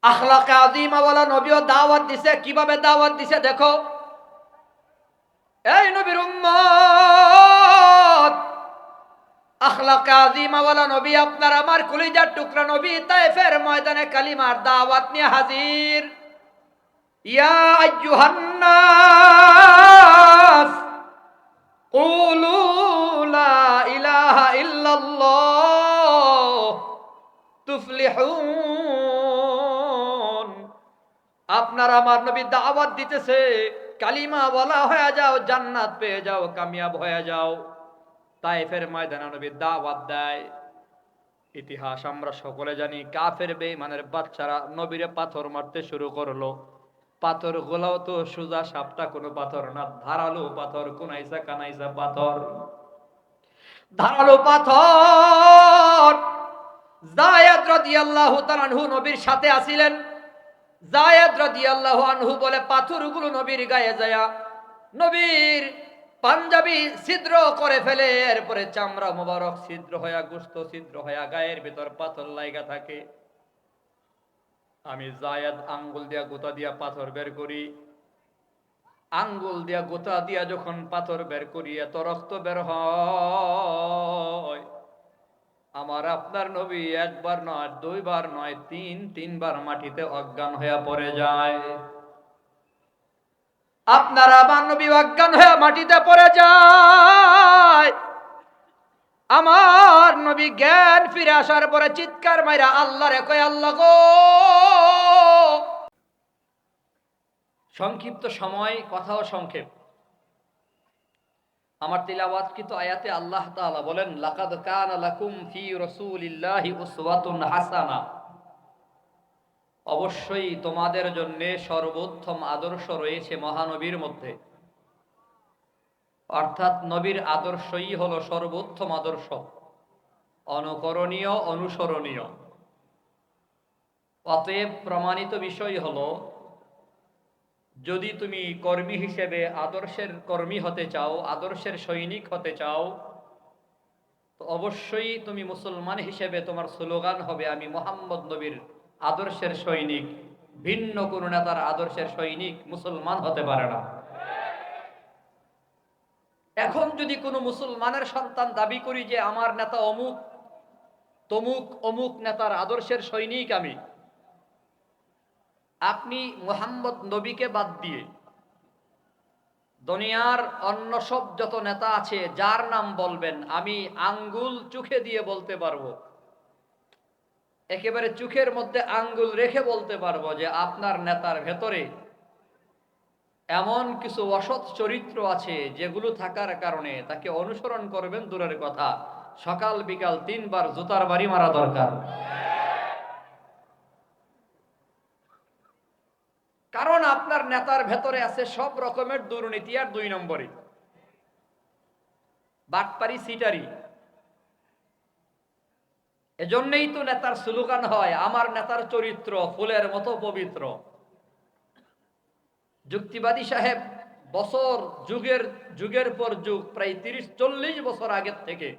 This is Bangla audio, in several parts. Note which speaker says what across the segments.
Speaker 1: আখলাকে আযীমা ওয়ালা নবীও দাওয়াত দিছে। কিভাবে দাওয়াত দিছে দেখো। এই নবীর উম্মত, আখলাকে আযীমা ওয়ালা নবী, আপনার আমার কলিজার টুকরা নবী তায়েফের ময়দানে কালিমার দাওয়াত নিয়ে হাজির। ইয়া আইয়ুহান নাস কুলু লা ইলাহা ইল্লাল্লাহ তুফলিহুন। আপনার আমার নবী দাওয়াত দিতেছে, কালিমা বলা হয়ে যাও, জান্নাত পেয়ে যাও, কামিয়াব হয়ে যাও। তায়েফের ময়দানে নবী দাওয়াত দেয়। ইতিহাস আমরা সকলে জানি, কাফের বেঈমানের বাচ্চারা নবীরে পাথর মারতে শুরু করলো। পাথর গুলাও তো সোজা সাপটা কোনো পাথর না, ধারালো পাথর, কোনাইসা কানাইসা পাথর, ধারালো পাথর। যায়েদ রাদিয়াল্লাহু তাআলা আনহু নবীর সাথে আছিলেন। যায়েদ রাদিয়াল্লাহু আনহু বলে, পাথরগুলো নবীর গায়ে যায়, নবীর পাঞ্জাবি ছিদ্র করে ফেলে, এরপরে চামড়া মোবারক ছিদ্র হইয়া, গোশত ছিদ্র হইয়া, গায়ের ভিতর পাথর লাইগা থাকে। আমি যায়েদ আঙ্গুল দিয়া গোতা দিয়া পাথর বের করি। আঙ্গুল দিয়া গোতা দিয়া যখন পাথর বের করি, এত রক্ত বের হয়, আমার আপনার নবী একবার নয়, দুইবার নয়, তিনবার মাটিতে অজ্ঞান হইয়া পড়ে যায়। আপনার আমার নবী অজ্ঞান হয়ে মাটিতে পড়ে যায়। আমার নবী জ্ঞান ফিরে আসার পরে চিৎকার মাইরা আল্লাহরে কয়, আল্লাহ গো। সংক্ষিপ্ত সময়, কথাও সংক্ষেপ। আমার তিলাওয়াতকৃত আয়াতে আল্লাহ তাআলা বলেন, লাকাদ কানা লাকুম ফি রাসূলিল্লাহি উসওয়াতুন হাসানা। অবশ্যই তোমাদের জন্য সর্বোত্তম আদর্শ রয়েছে মহানবীর মধ্যে। অর্থাৎ নবীর আদর্শই হলো সর্বোত্তম আদর্শ, অনুকরণীয়, অনুসরণীয়। অতএব প্রমাণিত বিষয় হলো, যদি তুমি কর্মী হিসেবে আদর্শের কর্মী হতে চাও, আদর্শের সৈনিক হতে চাও, তো অবশ্যই তুমি মুসলমান হিসেবে তোমার স্লোগান হবে, আমি মুহাম্মদ নবীর আদর্শের সৈনিক। ভিন্ন কোন নেতার আদর্শের সৈনিক মুসলমান হতে পারে না। এখন যদি কোনো মুসলমানের সন্তান দাবি করি যে আমার নেতা অমুক, তমুক, অমুক নেতার আদর্শের সৈনিক আমি, আপনি মুহাম্মদ নবীকে বাদ দিয়ে দুনিয়ার অন্য সব যত নেতা আছে, যার নাম বলবেন, আমি আঙ্গুল চোখে দিয়ে বলতে পারবো, একেবারে চোখের মধ্যে আঙ্গুল রেখে বলতে পারবো যে আপনার নেতার ভেতরে এমন কিছু অসৎ চরিত্র আছে, যেগুলো থাকার কারণে তাকে অনুসরণ করবেন দূরের কথা, সকাল বিকাল 3 বার জুতার বাড়ি মারা দরকার। কারণ আপনার নেতার ভেতরে আছে সব রকমের দুর্নীতি, আর 2 নম্বরে বাটপারি, সিটারি। এজন্যই তো নেতার স্লোগান হয়, আমার নেতার চরিত্র ফুলের মতো পবিত্র। যুক্তিবাদী সাহেব বছর, যুগের পর যুগ, প্রায় 30-40 বছর আগের থেকে,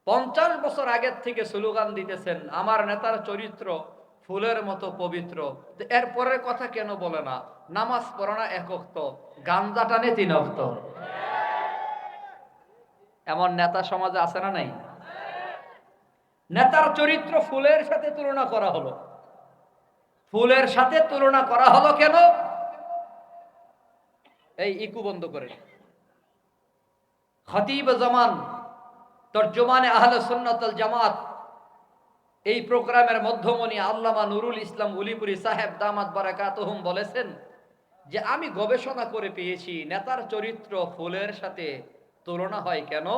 Speaker 1: 50 বছর আগের থেকে স্লোগান দিতেছেন, আমার নেতার চরিত্র ফুলের মতো পবিত্র। এর পরের কথা কেন বলে না? নামাজ পড়ে না 1 ওয়াক্ত, গাঞ্জা টানে 3 ওয়াক্ত। এমন নেতা সমাজে আছে না নাই? নেতার চরিত্র ফুলের সাথে তুলনা করা হলো। ফুলের সাথে তুলনা করা হলো কেন? এই ইকু বন্ধ করে। খতিব জামান, তরজমানে আহলে সুন্নাত ওয়াল জামাত, এই প্রোগ্রামের মধ্যমণি আল্লামা নুরুল ইসলাম উলিপুরি সাহেব দামাত বারাকাতুহুম বলেছেন যে, আমি গবেষণা করে পেয়েছি নেতার চরিত্র ফুলের সাথে তুলনা হয় কেন।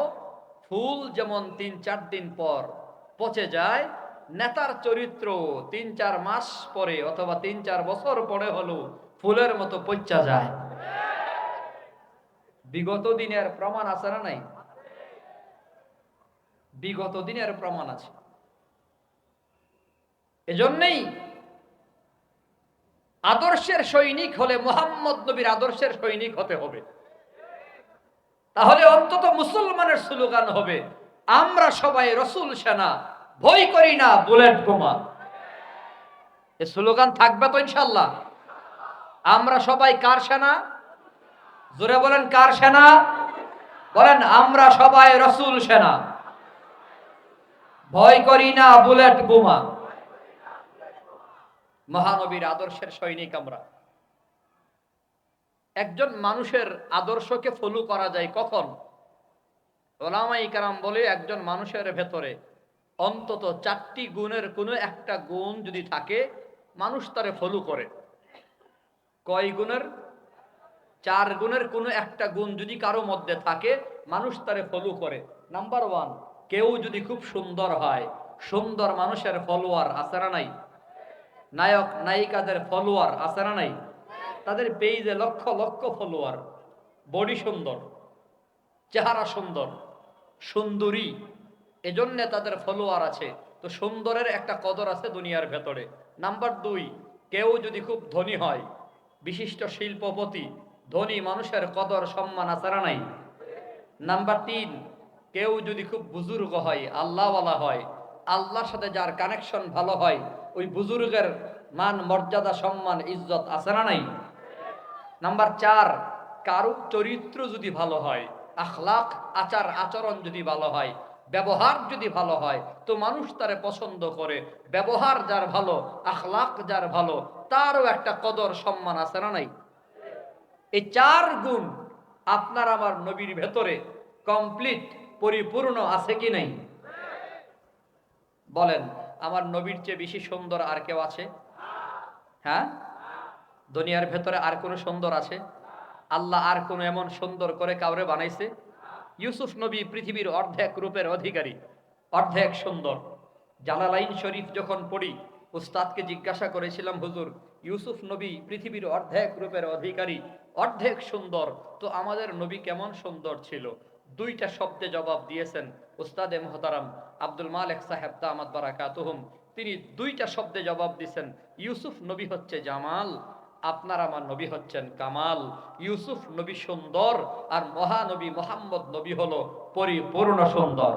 Speaker 1: ফুল যেমন 3-4 দিন পর পচে যায়, নেতার চরিত্র 3-4 মাস পরে অথবা 3-4 বছর পরে হলো ফুলের মতো পচা যায়। বিগত দিনের প্রমাণ আছে না নাই? বিগত দিনের প্রমাণ আছে। এজন্যই আদর্শের সৈনিক হলে মুহাম্মদ নবীর আদর্শের সৈনিক হতে হবে। তাহলে অন্তত মুসলমানের স্লোগান হবে, আমরা সবাই রসুল সেনা, ভয় করি না বুলেট বোমা। এ স্লোগান থাকবে তো ইনশাল্লাহ। আমরা সবাই কার সেনা? জোরে বলেন কার সেনা? বলেন আমরা সবাই রসুল সেনা। ভয় করি না বুলেট বোমা। মহানবীর আদর্শের সৈনিক আমরা। একজন মানুষের আদর্শকে ফলো করা যায় কখন? ওলামায়ে কেরাম বলে একজন মানুষের ভেতরে অন্তত 4টি গুণের কোনো একটা গুণ যদি থাকে, মানুষ তারে ফলো করে। কয় গুণের? 4 গুণের কোনো একটা গুণ যদি কারো মধ্যে থাকে, মানুষ তারে ফলো করে। নাম্বার 1, কেউ যদি খুব সুন্দর হয়, সুন্দর মানুষের ফলোয়ার আছে না নাই? নায়ক নায়িকাদের ফলোয়ার আছে না নাই? তাদের পেজে লক্ষ লক্ষ ফলোয়ার। বডি সুন্দর, চেহারা সুন্দর, সুন্দরী, এজন্য তাদের ফলোয়ার আছে। তো সুন্দরের একটা কদর আছে দুনিয়ার ভেতরে। নাম্বার 2, কেউ যদি খুব ধনী হয়, বিশিষ্ট শিল্পপতি, ধনী মানুষের কদর সম্মান আছে না নাই? নাম্বার 3, কেউ যদি খুব বুজুর্গ হয়, আল্লাহওয়ালা হয়, আল্লাহর সাথে যার কানেকশন ভালো হয়, ওই বুজুর্গের মান মর্যাদা সম্মান ইজ্জত আছে না নাই? নাম্বার 4, কারো চরিত্র যদি ভালো হয়, আখলাক আচার আচরণ যদি ভালো হয়, ব্যবহার যদি ভালো হয়, তো মানুষ তারে পছন্দ করে। ব্যবহার যার ভালো, আখলাক যার ভালো, তারও একটা কদর সম্মান আছে না নাই? এই 4 গুণ আপনার আমার নবীর ভেতরে কমপ্লিট, পরিপূর্ণ আছে কি নাই? বলেন, আমার নবীর চেয়ে বেশি সুন্দর আর কেউ আছে? হ্যাঁ? দুনিয়ার ভেতরে আর কোনো সুন্দর আছে? আল্লাহ আর কোনো এমন সুন্দর করে কাউরে বানাইছে? ইউসুফ নবী পৃথিবীর অর্ধেক রূপের অধিকারী, অর্ধেক সুন্দর। জালালাইন শরীফ যখন পড়ি, উস্তাদকে জিজ্ঞাসা করেছিলাম, হুজুর ইউসুফ নবী পৃথিবীর অর্ধেক রূপের অধিকারী, অর্ধেক সুন্দর, তো আমাদের নবী কেমন সুন্দর ছিল? 2টা শব্দে জবাব দিয়েছেন উস্তাদে মুহতারাম আব্দুল মালেক সাহেব দামাত বারাকাতুহুম। তিনি 2টা শব্দে জবাব দিয়েছেন, ইউসুফ নবী হচ্ছে জামাল, আপনার আমার নবী হচ্ছেন কামাল। ইউসুফ নবী সুন্দর, আর মহানবী মোহাম্মদ নবী হলো পরিপূর্ণ সুন্দর।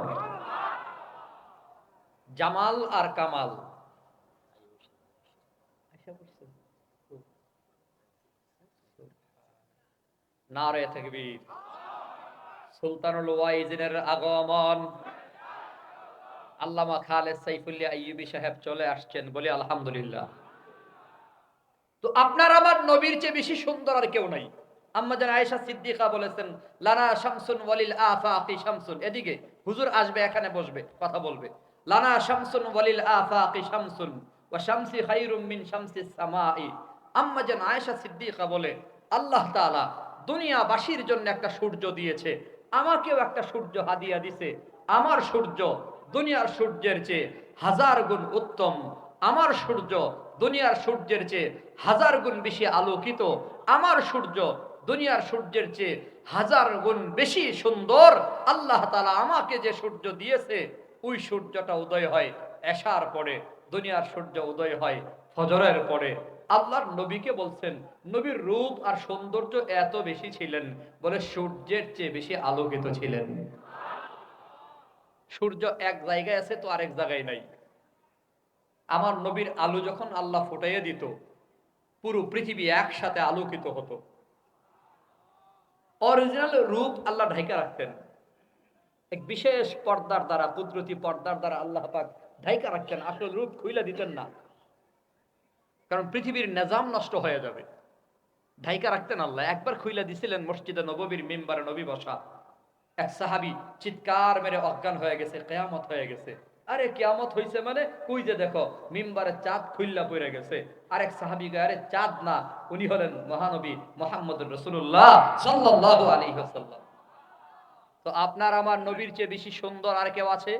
Speaker 1: জামাল আর কামাল। নারে তাকবীর। সুলতানুল ওয়াইজিনের আগমন। আল্লামা খালেদ সাইফুল্লাহ আইয়ুবী সাহেব চলে আসছেন, বলি আলহামদুলিল্লাহ। তো আপনার আমার নবীর চেয়ে বেশি সুন্দর আর কেউ নাই। আম্মা জান আয়েশা সিদ্দিকা বলেছেন, লানা শামসুন ওয়ালিল আফাকি শামসুন। এদিকে হুজুর আসবে, এখানে বসবে, কথা বলবে। লানা শামসুন ওয়ালিল আফাকি শামসুন ওয়া শামসি খায়রুম মিন শামসিস সামাই। আম্মা জান আয়েশা সিদ্দিকা বলে, আল্লাহ তাআলা দুনিয়াবাসীর জন্য একটা সূর্য দিয়েছে, আমাকেও একটা সূর্য হাদিয়া দিছে। আমার সূর্য দুনিয়ার সূর্যের চেয়ে 1000 গুণ উত্তম। আমার সূর্য দুনিয়ার সূর্যের চেয়ে 1000 গুণ বেশি আলোকিত। আমার সূর্য দুনিয়ার সূর্যের চেয়ে 1000 গুণ বেশি সুন্দর। আল্লাহ তাআলা আমাকে যে সূর্য দিয়েছে, ওই সূর্যটা উদয় হয় এশার পরে, দুনিয়ার সূর্য উদয় হয় ফজরের পরে। আল্লাহর নবীকে বলছেন, নবীর রূপ আর সৌন্দর্য এত বেশি ছিলেন, বলে সূর্যের চেয়ে বেশি আলোকিত ছিলেন। সূর্য এক জায়গায় আছে তো আরেক জায়গায় নাই। আমার নবীর আলো যখন আল্লাহ ফুটাইয়া দিত, পুরো পৃথিবী একসাথে আলোকিত হতো। অরিজিনাল রূপ আল্লাহ ঢাইকা রাখতেন এক বিশেষ পর্দার দ্বারা, কুদরতি পর্দার দ্বারা আল্লাহ পাক ঢাইকা রাখতেন, আসল রূপ খুইলা দিতেন না, কারণ পৃথিবীর নিজাম নষ্ট হয়ে যাবে। ঢাইকা রাখতেন আল্লাহ। একবার খুইলা দিছিলেন মসজিদে নববীর মিম্বারে নবী বসা। এক সাহাবী চিৎকার মেরে অজ্ঞান হয়ে গেছে, কিয়ামত হয়ে গেছে। আরে কিয়ামত হইছে মানে? কই যে দেখো মিম্বারে চাঁদ খুইল্লা পড়ে গেছে। আরেক সাহাবী কয়, আরে চাঁদ না, উনি হলেন মহানবী মুহাম্মদুর রাসূলুল্লাহ সাল্লাল্লাহু আলাইহি ওয়াসাল্লাম। তো আপনার আমার নবীর চেয়ে বেশি সুন্দর আর কেউ আছে?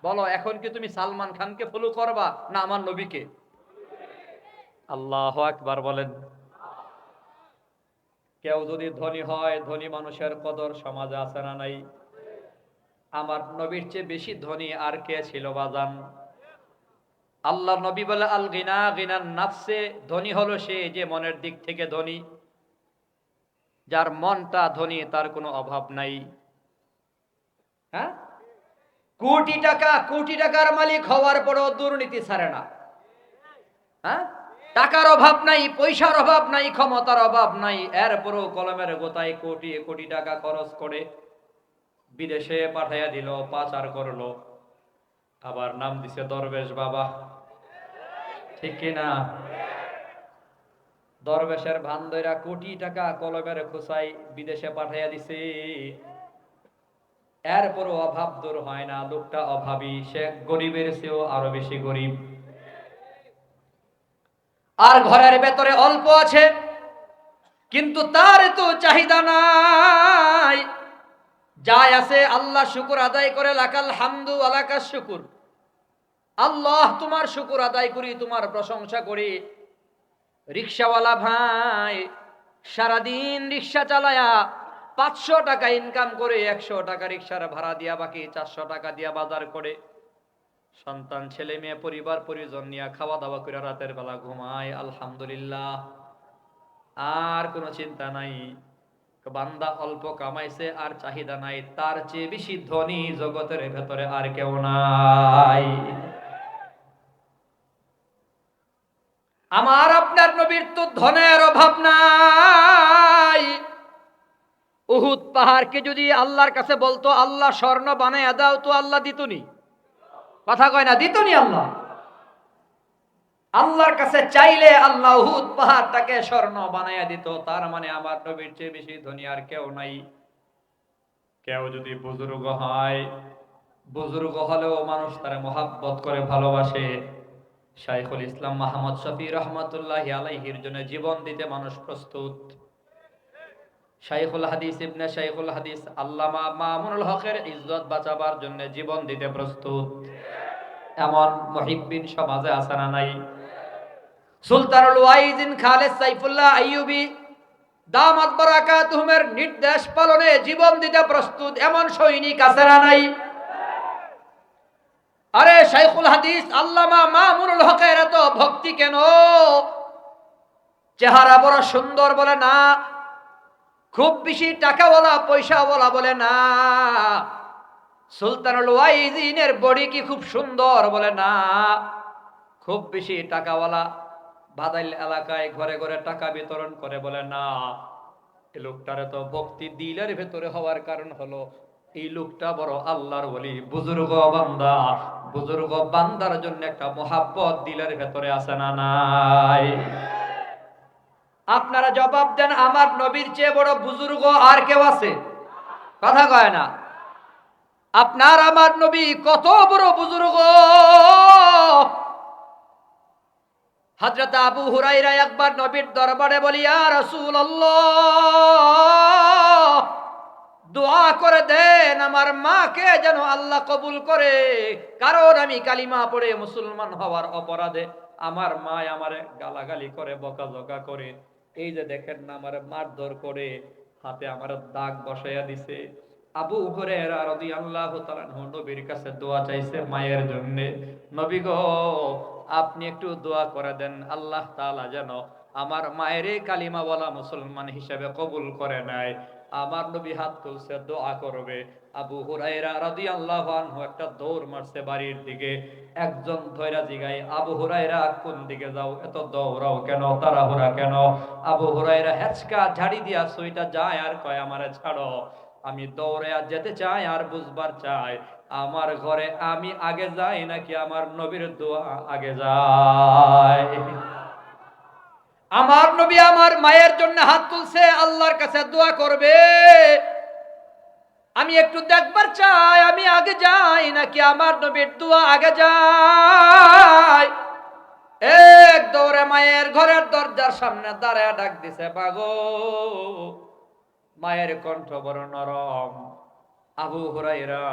Speaker 1: বলো, এখন কি তুমি সালমান খানকে ফলো করবা না আমার নবীকে? আল্লাহু আকবার বলেন। কেউ যদি ধনী হয়, ধনী মানুষের কদর সমাজে আছে না নাই? আমার নবীর চেয়ে বেশি ধনী আর কে ছিল বাজান? আল্লাহ নবী বলে, আল গিনা গিনান নাফসে। ধনী হলো সে যে মনের দিক থেকে ধনী, যার মনটা ধনী, তার কোনো অভাব নাই। হ্যাঁ, কোটি টাকা, কোটি টাকার মালিক হওয়ার পরও দুর্নীতি ছাড়ে না। হ্যাঁ, টাকার অভাব নাই, পয়সার অভাব নাই, ক্ষমতার অভাব নাই, এরপরও কলমের গোতায় কোটি কোটি টাকা খরচ করে বিদেশে পাঠাইয়া দিল, পাচার করলো, আবার নাম দিছে দরবেশ বাবা। ঠিক কিনা? দরবেশের ভান ধইরা কোটি টাকা কলমের খোঁচাই বিদেশে পাঠাইয়া দিছে, এরপরও অভাব দূর হয় না। লোকটা অভাবী, সে গরিবের চেয়েও আরো বেশি গরিব। আর ঘরের ভেতরে অল্প আছে, কিন্তু তার তো চাহিদা নাই। যাই আছে আল্লাহ শুকুর আদায় করে, লাকাল হামদু আলাকাস শুকুর, আল্লাহ তোমার শুকুর আদায় করি, তোমার প্রশংসা করি। রিকশাওয়ালা ভাই সারাদিন রিকশা চালায়া 500 টাকা ইনকাম করে, 100 টাকা রিকশার ভাড়া দিয়া, বাকি 400 টাকা দিয়া বাজার করে, সন্তান ছেলে মেয়ে পরিবার পরিজন নিয়ে খাওয়া দাওয়া করে রাতের বেলা ঘুমায়, আলহামদুলিল্লাহ। আর কোনো চিন্তা নাই। বান্দা অল্প কামাইছে আর চাহিদা নাই, তার চেয়ে বেশি ধনী জগতের ভেতরে আর কেউ নাই। আমার আপনার নবীর তো ধনের অভাব নাই। উহুদ পাহাড়কে যদি আল্লাহর কাছে বলতো আল্লাহ স্বর্ণ বানায় দাও, তো আল্লাহ দিতনি? কথা কয় না, দিতনি আল্লাহ? আল্লাহর কাছে চাইলে আল্লাহ উহুদ পাহাড়টাকে স্বর্ণ বানাইয়া দিত। তার মানে আমার নবীর চেয়ে বেশি ধনী আর কেউ নাই। কেউ যদি বুজুর্গ হয়, বুজুর্গ হলেও মানুষ তারে মহাব্বত করে ভালোবাসে। শাইখুল ইসলাম মাহমুদ শফি রহমতুল্লাহি আলাইহির জন্য জীবন দিতে মানুষ প্রস্তুত। শাইখুল হাদিস ইবনে শাইখুল হাদিস আল্লামা মামুনুল হকের ইজ্জত বাঁচাবার জন্য জীবন দিতে প্রস্তুত। এমন মুহিব্বিন সমাজে আছে না নাই? সুলতানুল ওয়াইজিন খালেদ সাইফুল্লাহ আইয়ুবী দামাত বারাকাতুহুমের নির্দেশ পালনে জীবন দিতে প্রস্তুত এমন সৈনিক আছে না নাই? আরে শাইখুল হাদিস আল্লামা মামুনুল হকের এত ভক্তি কেন? চেহারা বড় সুন্দর বলে না, খুব বেশি টাকাওয়ালা পয়সাওয়ালা বলে না, সুলতানুল ওয়াইজিনের বডি কি খুব সুন্দর বলে না, খুব বেশি টাকাওয়ালা বাদাইল এলাকায় ঘরে ঘরে টাকা বিতরণ করে বলে না। এই লোকটার তো ভক্তি দিলের ভেতরে হওয়ার কারণ হলো এই লোকটা বড় আল্লাহর ওলি, বুজুর্গ বান্দা। বুজুর্গ বান্দার জন্য একটা মহাব্বত দিলের ভেতরে আছে না নাই? আপনারা জবাব দেন, আমার নবীর চেয়ে বড় বুজুর্গ আর কেউ আছে? কথা কয় না। আপনার আমার নবী কত বড় বুজুর্গ। হযরত আবু হুরায়রা একবার নবীর দরবারে বলি, ইয়া রাসূলুল্লাহ, দোয়া করে দেন আমার মাকে যেন আল্লাহ কবুল করে, কারণ আমি কালিমা পড়ে মুসলমান হওয়ার অপরাধে আমার মা আমারে গালাগালি করে, বকাঝকা করে। এই যে দেখেন না, আমারে মারধর করে, হাতে আমার দাগ বসাইয়া দিছে। আবু হুরায়রা রাদিয়াল্লাহু তাআলা নবীর কাছে দোয়া চাইছে মায়ের জন্য। নবী গো, আপনি একটু দোয়া করে দেন, আল্লাহ তাআলা যেন আমার মায়ের কালিমা বলা মুসলমান হিসেবে কবুল করে নেয়। আমার নবী হাত তুলছে, দোয়া করবে। আবু হুরায়রা রাদিয়াল্লাহু আনহু একটা দৌড় মারছে বাড়ির দিকে। একজন ধইরা জিগায়, আবু হুরায়রা কোন দিকে যাও, এত দৌড়াও কেন, তাড়াহুড়া কেন? আবু হুরায়রা হেঁচকা ঝাড়ি দিয়া সুইটা যায় আর কয়, আমারে ছাড়ো, আমি দৌড়ে যেতে চাই আর বুঝবার চাই আমার ঘরে আমি আগে যাই নাকি আমার নবীর দোয়া আগে যায়। আমার নবী আমার মায়ের জন্য হাত তুলছে, আল্লাহর কাছে দোয়া করবে। আমি একটু দেখবার চাই আমি আগে যাই নাকি আমার নবীর দোয়া আগে যায়। এক দৌড়ে মায়ের ঘরের দরজার সামনে দাঁড়ায় ডাক দিছে, পাগো। মায়ের কণ্ঠ বড় নরম। আবু হুরায়রা,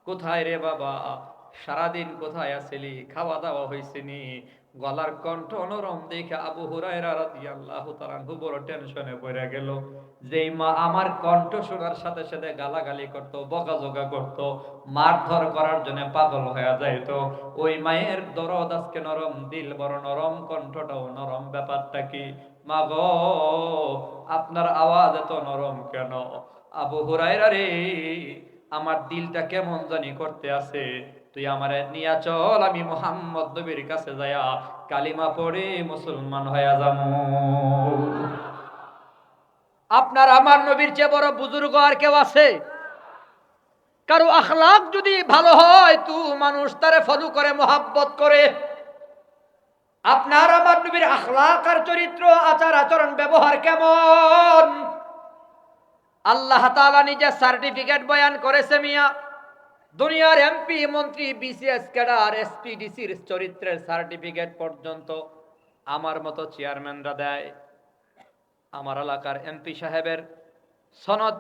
Speaker 1: কোথায় রে বাবা, সারাদিন কোথায় আছিলি, খাওয়া দাওয়া হইছিনি? গলার কণ্ঠ নরম দেখে আবু হুরায়রা রাদিয়াল্লাহু তাআলা বড় টেনশনে পড়ে গেল। যেই মা আমার কণ্ঠ শোনার সাথে সাথে গালাগালি করত, বকাঝকা করত, মারধর করার জন্য পাগল হয়ে যাইত, ওই মায়ের দরদ আজকে নরম, দিল বড় নরম, কণ্ঠটাও নরম। ব্যাপারটা কি? মা গো, আপনার আওয়াজ এত নরম কেন? আবু হুরায়রা রে, আমার দিলটা কেমন জানি করতে আছে, তুই আমারে নিয়া চল, আমি মুহাম্মদ নবীর কাছে যায়া কালিমা পড়ে মুসলমান হয়ে যাবো। আপনার আমার নবীর চেয়ে বড় বুজুর্গ আর কেউ আছে? কারো আখলাক যদি ভালো হয় তো মানুষ তারে ফলো করে, মোহাব্বত করে। আপনার আমার নবীর আখলাক আর চরিত্র, আচার আচরণ, ব্যবহার কেমন? আল্লাহ তাআলা নিজে সার্টিফিকেট বয়ান করেছে মিয়া। দুনিয়ার এমপি, মন্ত্রী, বিসিএস ক্যাডার, এসপিডিসির চরিত্রের সার্টিফিকেট পর্যন্ত আমার মতো চেয়ারম্যানরা দেয়। আমার এলাকার এমপি সাহেবের সনদ,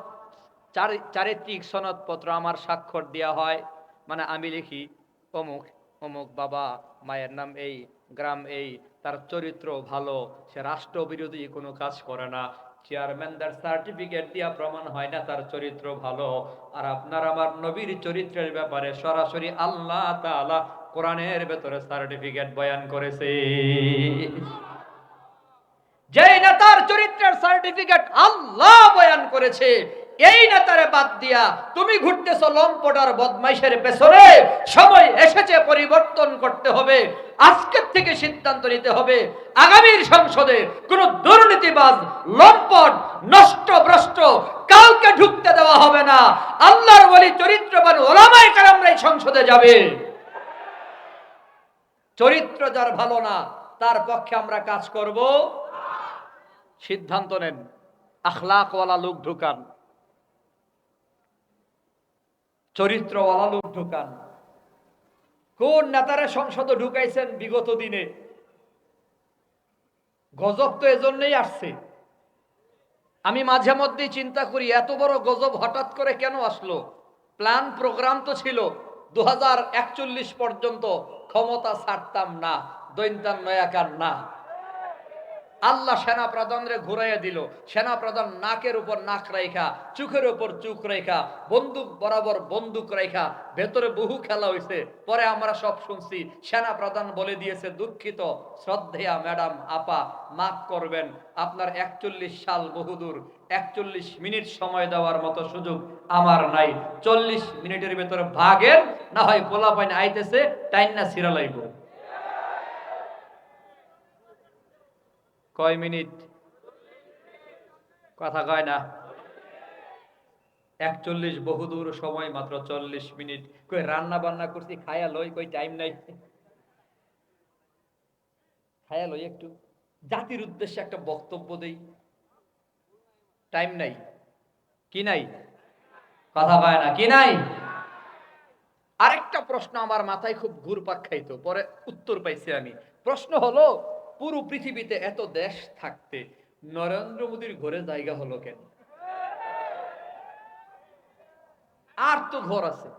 Speaker 1: চারিত্রিক সনদপত্র আমার স্বাক্ষর দেওয়া হয়। মানে আমি লিখি অমুক অমুক বাবা, মায়ের নাম এই, গ্রাম এই, তার চরিত্র ভালো, সে রাষ্ট্রবিরোধী কোনো কাজ করে না। চেয়ারম্যানদের সার্টিফিকেট দিয়া প্রমাণ হয় না তার চরিত্র ভালো। আর আপনার আমার নবীর চরিত্রের ব্যাপারে সরাসরি আল্লাহ তাআলা কোরআনের ভেতরে সার্টিফিকেট বয়ান করেছে। যেই নেতার চরিত্রের সার্টিফিকেট আল্লাহ বয়ান করেছে, এই নেতারে বাদ দিয়া তুমি ঘুরতেছো লম্পটার বদমাইশের পেছনে। সময় এসেছে পরিবর্তন করতে হবে। আজকের থেকে সিদ্ধান্ত নিতে হবে, আগামীর সংসদে কোন দুর্নীতিবাজ, লম্পট, নষ্টভ্রষ্ট কাউকে ঢুকতে দেওয়া হবে না। আল্লাহর ওলি চরিত্রবান ওলামায়ে কেরামরাই সংসদে যাবে। চরিত্র যার ভালো না তার পক্ষে আমরা কাজ করব। সিদ্ধান্ত নেন, আখলাকওয়ালা লোক ঢুকান, চরিত্রওয়ালা লোক ঢুকান। কোন নেতারা সংসদে ঢুকাইছেন বিগত দিনে? গজব তো এজন্যই আসছে। আমি মাঝে মধ্যেই চিন্তা করি, এত বড় গজব হঠাৎ করে কেন আসলো? প্ল্যান প্রোগ্রাম তো ছিল 2041 পর্যন্ত ক্ষমতা ছাড়তাম না, দৈন্তান নয়াকার না। আল্লাহ সেনা প্রধানরে ঘুরাইয়া দিল। সেনা প্রধান নাকের উপর নাক রাইখা, চোখের উপর চোখ রাইখা, বন্দুক বরাবর বন্দুক রাইখা, ভেতরে বহু খেলা হয়েছে। পরে আমরা সব শুনছি, সেনা প্রধান বলে দিয়েছে, দুঃখিত শ্রদ্ধেয়া ম্যাডাম, আপা, মাফ করবেন, আপনার 41 সাল বহুদূর, 41 মিনিট সময় দেওয়ার মতো সুযোগ আমার নাই। 40 মিনিটের ভেতরে ভাগেন, না হয় পোলাপাইন আইতেছে, টাইন্না সিরা লাইব। কয় মিনিট? কথা কয় না। 41 বহুদূর সময় মাত্র 40 মিনিট। কই রান্না বান্না করছি, খায়া লই, কই টাইম নাই। খায়া লই একটু, জাতির উদ্দেশ্যে একটা বক্তব্য দেই, টাইম নাই। কি নাই? কথা কয় না। কি নাই? আরেকটা প্রশ্ন আমার মাথায় খুব ঘুরপাক খাইতো, পরে উত্তর পাইছি আমি। প্রশ্ন হলো, পুরো পৃথিবীতে এত দেশ থাকতে নরেন্দ্র মোদীর ঘরে জায়গা হলো কেন? আর তো ঘর আছে।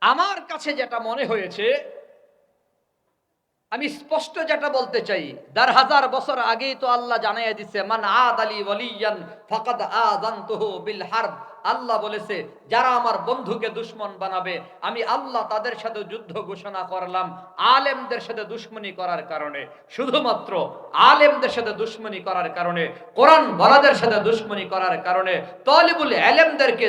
Speaker 1: আমার কাছে যেটা মনে হয়েছে, আমি স্পষ্ট যেটা বলতে চাই, ১,৫০০ বছর আগেই তো আল্লাহ জানাইয়া দিছে, মান আদ আলী ওয়ালিয়ান ফাকাদ আযানতুহু বিল হারব। আল্লাহ বলেছে, যারা আমার বন্ধুকে দুশমন বানাবে, আমি আল্লাহ তাদের সাথে যুদ্ধ ঘোষণা করলাম। আলেমদের সাথে দুশমনি করার কারণে, শুধুমাত্র আলেমদের সাথে দুশমনি করার কারণে, কোরআন ওয়ালাদের সাথে দুশমনি করার কারণে, তালিবুল ইলমদেরকে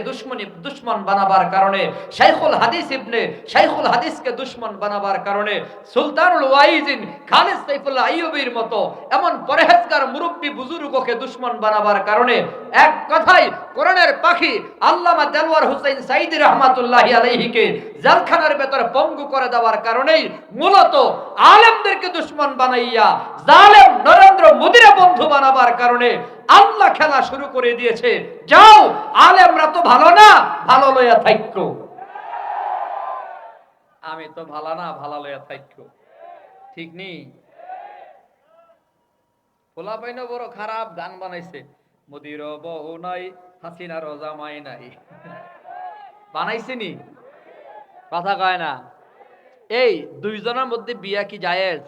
Speaker 1: দুশমন বানাবার কারণে, শাইখুল হাদিসকে দুশমন বানাবার কারণে, সুলতানুল ওয়াইজিন খালিদ সাইফুল্লাহ আইয়ুবীর মতো এমন পরহেজগার মুরব্বী বুজুর্গকে দুশমন বানাবার কারণে, এক কথায় কোরআনের পাখি আল্লামা দেলওয়ার হোসেন সাইদী রাহমাতুল্লাহি আলাইহিকে জেলখানার ভেতরে পঙ্গু করে দেওয়ার কারণেই মূলত আলেমদেরকে দুশমন বানাইয়া জালেম নরেন্দ্র মোদীর বন্ধু বানাবার কারণে আল্লাহ খেলা শুরু করে দিয়েছে। যাও, আলেমরা তো ভালো না, ভালো লইয়া থাইকো। আমি তো ভালো না, ভালো লইয়া থাইকো। ঠিক নেই? পোলাপাইন বড় খারাপ গান বানাইছে, মোদির বউ নাই, হাসিনার জামাই নাই। বানাইছে নি? কথা কয় না। এই দুইজনের মধ্যে বিয়া কি জায়েজ?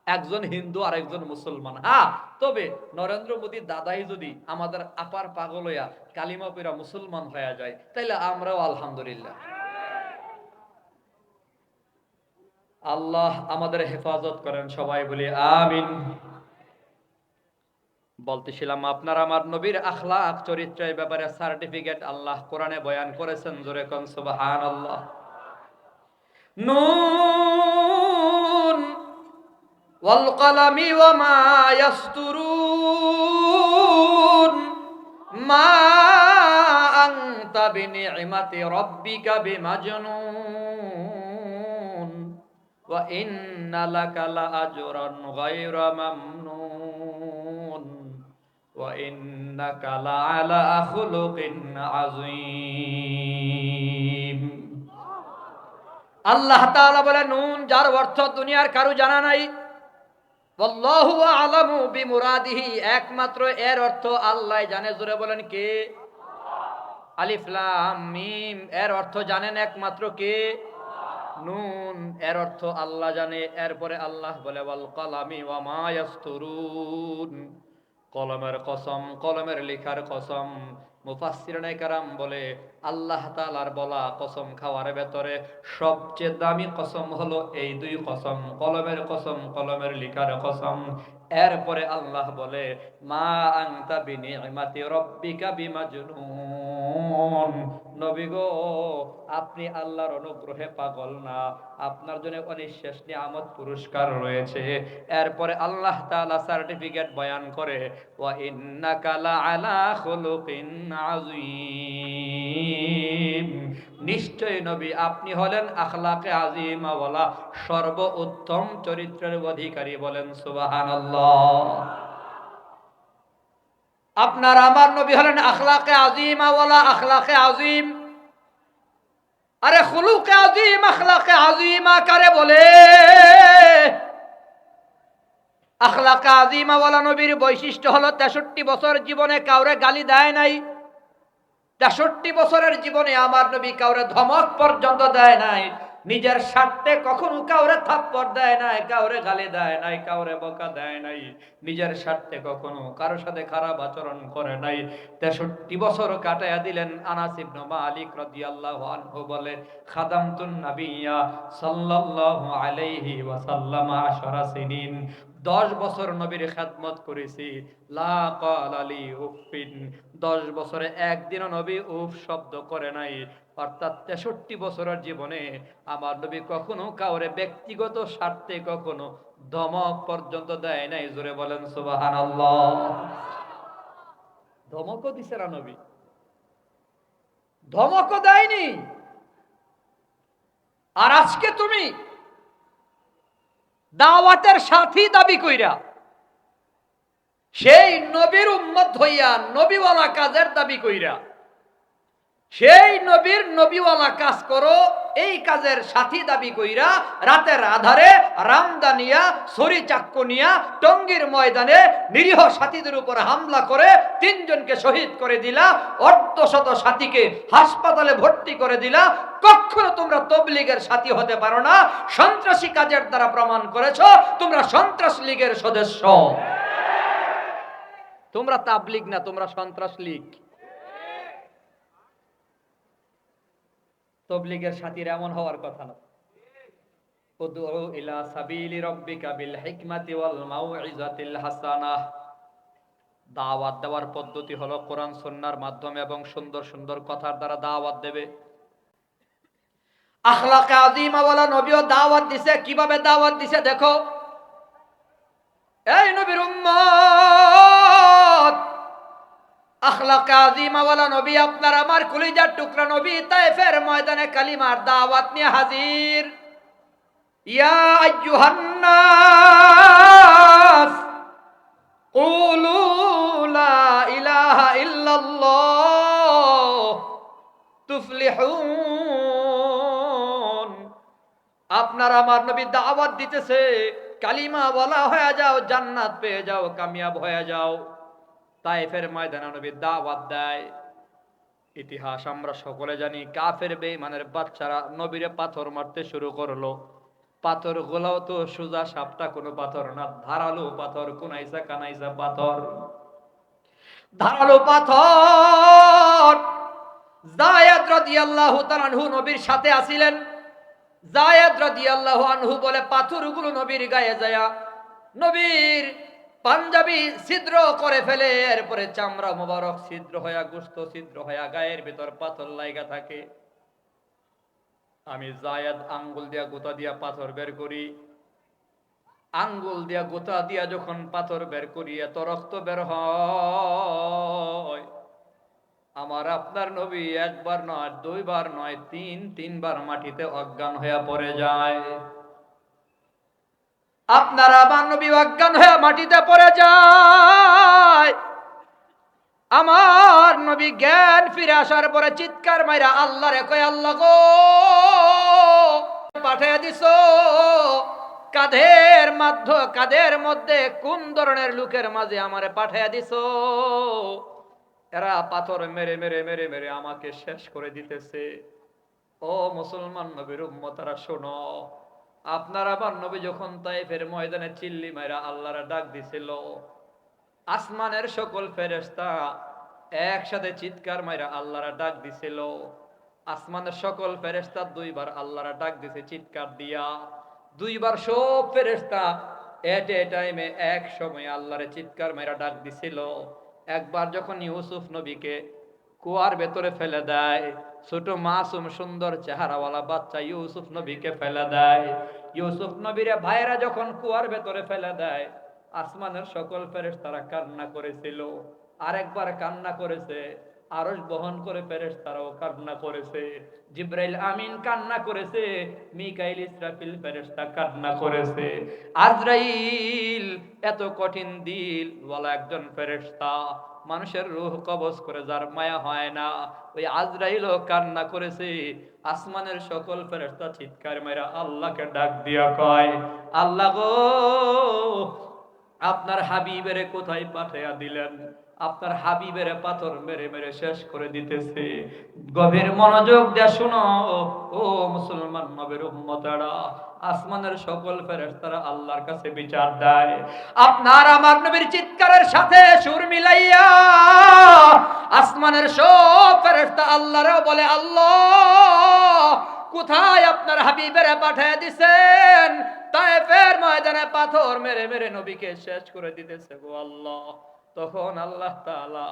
Speaker 1: একজন হিন্দু আর একজন মুসলমান। হ্যাঁ, তবে নরেন্দ্র মোদীর দাদাই যদি আমাদের আপার পাগল হইয়া কালিমা পড়া মুসলমান হয়ে যায়, তাইলে আমরাও আলহামদুলিল্লাহ। আল্লাহ আমাদের হেফাজত করেন, সবাই বলি আমিন। বলতেছিলাম আপনার আমার নবীর আখলাক চরিত্রের ব্যাপারে সার্টিফিকেট আল্লাহ কোরআনে বয়ান করেছেন, জোরে কোন সুবহানাল্লাহ। নুন ওয়াল কলামি ওয়া মা ইয়াসতুরুন মা আনতা বিনি'মাতি রাব্বিকা বিমাজনুন ওয়া ইন্না লাকা লাআজরান গায়রা মামনুন ওয়া ইন্নাকা লাআলা খুলুকিন আযীম। আল্লাহ তাআলা বলে নুন, যার অর্থ দুনিয়ার কারো জানা নাই। আল্লাহু আ'লামু বিমুরাদিহি, একমাত্র এর অর্থ আল্লাহ জানে। জোরে বলেন কে? আলিফ লাম মিম, এর অর্থ জানেন একমাত্র কে? নুন, এর অর্থ আল্লাহ জানে। এরপরে আল্লাহ বলে ওয়াল কলামি ওয়া মা ইয়াসতুরুন, কলমের কসম, কলমের লেখার কসম। মুফাসসিরিনে কেরাম বলে আল্লাহ তাআলার বলা কসম খাওয়ার ভেতরে সবচেয়ে দামি কসম হলো এই দুই কসম, কলমের কসম, কলমের লেখার কসম। এরপরে আল্লাহ বলে মা আনতা বিনি'মাতি রাব্বিকা বিমাজনুন, নবী গো আপনি আল্লাহর অনুগ্রহে পাগল না, আপনার জন্য অনিঃশেষ নিয়ামত পুরস্কার রয়েছে। এরপরে আল্লাহ তাআলা সার্টিফিকেট বয়ান করে ওয়া ইন্নাকা লাআলা খুলুকিন আযীম, নিশ্চয় নবী আপনি হলেন আখলাকে আযীমা ওয়ালা, সর্বোত্তম চরিত্রের অধিকারী। বলেন সুবহানাল্লাহ। আপনার আমার নবী হলেন আখলাকে আযীমা ওয়ালা, আখলাকে আযীম। আরে খুলুকে আযীম, আখলাকে আযীমা কারে বলে? আখলাকে আযীমা ওয়ালা নবীর বৈশিষ্ট্য হলো 63 বছর জীবনে কাউরে গালি দেয় নাই। 63 বছরের জীবনে আমার নবী কাউরে ধমক পর্যন্ত দেয় নাই। নিজের স্বার্থে কখনো কাউরে থাপ্পড় দেয় নাই, কাউরে গালি দেয় নাই, কাউরে বকা দেয় নাই। নিজের স্বার্থে কখনো কারোর সাথে খারাপ আচরণ করে নাই। 63 বছর কাটায়া দিলেন। আনাস ইবনে মালিক রাদিয়াল্লাহু আনহু বলে খাদামতুন নাবিয়্যা সাল্লাল্লাহু আলাইহি ওয়াসাল্লাম 10 সিনিন, 10 বছর নবীর খেদমত করেছি। লা ক্বালা লি উফিন, 10 বছরে একদিনও নবী উফ শব্দ করে নাই। অর্থাৎ 63 বছরের জীবনে আমার নবী কখনো কাউরে ব্যক্তিগত স্বার্থে কখনো ধমক পর্যন্ত দেয় নাই। জোরে বলেন সুবহানাল্লাহ। ধমকও দিছে না নবী, ধমকও দেয়নি। আর আজকে তুমি দাওয়াতের সাথী দাবি কইরা সেই নবীর উম্মত হইয়া নবীওয়ালা কাজের দাবি কইরা সেই নবীর নবীওয়ালা কাজ করো, এই কাজের সাথী দাবি কইরা রাতের আধারে রামদানিয়া ছুরি চাক্কু নিয়া টঙ্গীর ময়দানে নিরীহ সাথীদের উপর হামলা করে 3 জনকে শহীদ করে দিলা, অর্ধশত সাথীকে হাসপাতালে ভর্তি করে দিলা। কখনো তোমরা তবলিগের সাথী হতে পারো না। সন্ত্রাসী কাজের দ্বারা প্রমাণ করেছো তোমরা সন্ত্রাস লীগের সদস্য। তোমরা তাবলিগ না, তোমরা সন্ত্রাস লীগ। তবলিগের সাথীর এমন হওয়ার কথা না। উদউ ইলা সাবিলি রাব্বিকা বিল হিকমাতি ওয়াল মাউইজাতিল হাসানাহ, দাওয়াত দেওয়ার পদ্ধতি হলো কোরআন সুন্নাহর মাধ্যমে এবং সুন্দর সুন্দর কথার দ্বারা দাওয়াত দেবে। আখলাকে আযীমা ওয়ালা নবীও দাওয়াত দিছে। কিভাবে দাওয়াত দিছে দেখো। এই নবীর উম্মত, আখলাকে আযীমা ওয়ালা নবী, আপনার আমার কলিজার টুকরা নবী তায়েফের ময়দানে কালিমার দাওয়াত নিয়ে হাজির। ইয়া আইয়ুহান নাস কুলু লা ইলাহা ইল্লাল্লাহ তুফলিহুন। আপনার আমার নবী দাওয়াত দিতেছে কালিমা বলা হয়ে যাও, জান্নাত পেয়ে যাও, কামিয়াব হয়ে যাও। তায়েফের ময়দানে নবী দাওয়াত দেয়। ইতিহাস আমরা সকলে জানি, কাফের বেঈমানের বাচ্চারা নবীরে পাথর মারতে শুরু করলো। পাথর গুলাও তো সোজা সাপটা কোনো পাথর না, ধারালো পাথর, কোনাইসা কানাইসা পাথর, ধারালো পাথর। যায়েদ রাদিয়াল্লাহু তাআলা আনহু নবীর সাথে আছিলেন। যায়েদ রাদিয়াল্লাহু আনহু বলে পাথরগুলো নবীর গায়ে যায় নবীর পাঞ্জাবি ছিদ্র করে ফেলে, এরপরে চামড়া মোবারক ছিদ্র হইয়া, গোশত ছিদ্র হইয়া, গায়ের ভিতর পাথর লাইগা থাকে। আমি জায়েদ আঙ্গুল দিয়া গোতা দিয়া পাথর বের করি, আঙ্গুল দিয়া গোতা দিয়া যখন পাথর বের করি এত রক্ত বের হয়, আমার আপনার নবী একবার নয়, দুইবার নয়, তিনবার মাটিতে অজ্ঞান হইয়া পড়ে যায়। আপনার আমার নবী অজ্ঞান হইয়া মাটিতে পড়ে যায়। আমার নবী জ্ঞান ফিরে আসার পরে চিৎকার মাইরা আল্লাহরে কয়, আল্লাহ গো, পাঠিয়ে দিছো, কাদের মধ্যে কোন ধরনের লোকের মাঝে আমারে পাঠিয়ে দিছো? এরা পাথর মেরে মেরে মেরে মেরে আমাকে শেষ করে দিতেছে। ও মুসলমান নবীর উম্মতারা শোনো, আপনার আবার নবী যখন তায়েফের ময়দানে চিল্লি মাইরা আল্লাহরে ডাক দিছিল, আসমানের সকল ফেরেশতা একসাথে চিৎকার মাইরা আল্লাহরে ডাক দিছিল। আসমানের সকল ফেরেশতা দুইবার আল্লাহরে ডাক দিছে চিৎকার দিয়া, দুইবার সব ফেরেশতা এট এ টাইমে এক সময় আল্লাহরে চিৎকার মাইরা ডাক দিছিল। একবার যখন ইউসুফ নবীকে কুয়ার ভেতরে ফেলে দেয়, ছোট মাসুম সুন্দর চেহারাওয়ালা বাচ্চা ইউসুফ নবীকে ফেলে দেয়, ইউসুফ নবীর ভাইরা যখন কুয়ার ভেতরে ফেলে দেয়, আসমানের সকল ফেরেশতারা কান্না করেছিল। আরেকবার কান্না করেছে, আরশ বহন করে ফেরেশতারাও কান্না করেছে, জিবরাইল আমিন কান্না করেছে, মিকাইল ইসরাফিল ফেরেশতা কান্না করেছে, আজরাইল এত কঠিন দিল ওয়ালা একজন ফেরেশতা, মানুষের রূহ কবজ করে যার মায়া হয় না, ওই আজরাইলও কান্না করেছে। আসমানের সকল ফেরেশতা চিৎকার মেরা আল্লাহকে ডাক দিয়া কয়, আল্লাহ গো, আপনার হাবিবের কোথায় পাঠাইয়া দিলেন? আপনার হাবিবের পাথর মেরে মেরে শেষ করে দিতেছে। গভীর মনোযোগ দিয়ে শুনো ও মুসলমান নবীর উম্মতেরা, আসমানের সকল ফেরেশতারা আল্লাহর কাছে বিচার দেয়। আপনার আমার নবীর চিৎকারের সাথে সুর মিলাইয়া আসমানের সব ফেরেশতা আল্লাহরও বলে, আল্লাহ কোথায় আপনার হাবিবের পাঠিয়ে দিবেন? তায়েফের ময়দানে পাথর মেরে মেরে নবীকে শেষ করে দিতেছে গো আল্লাহ। তখন আল্লাহ তাআলা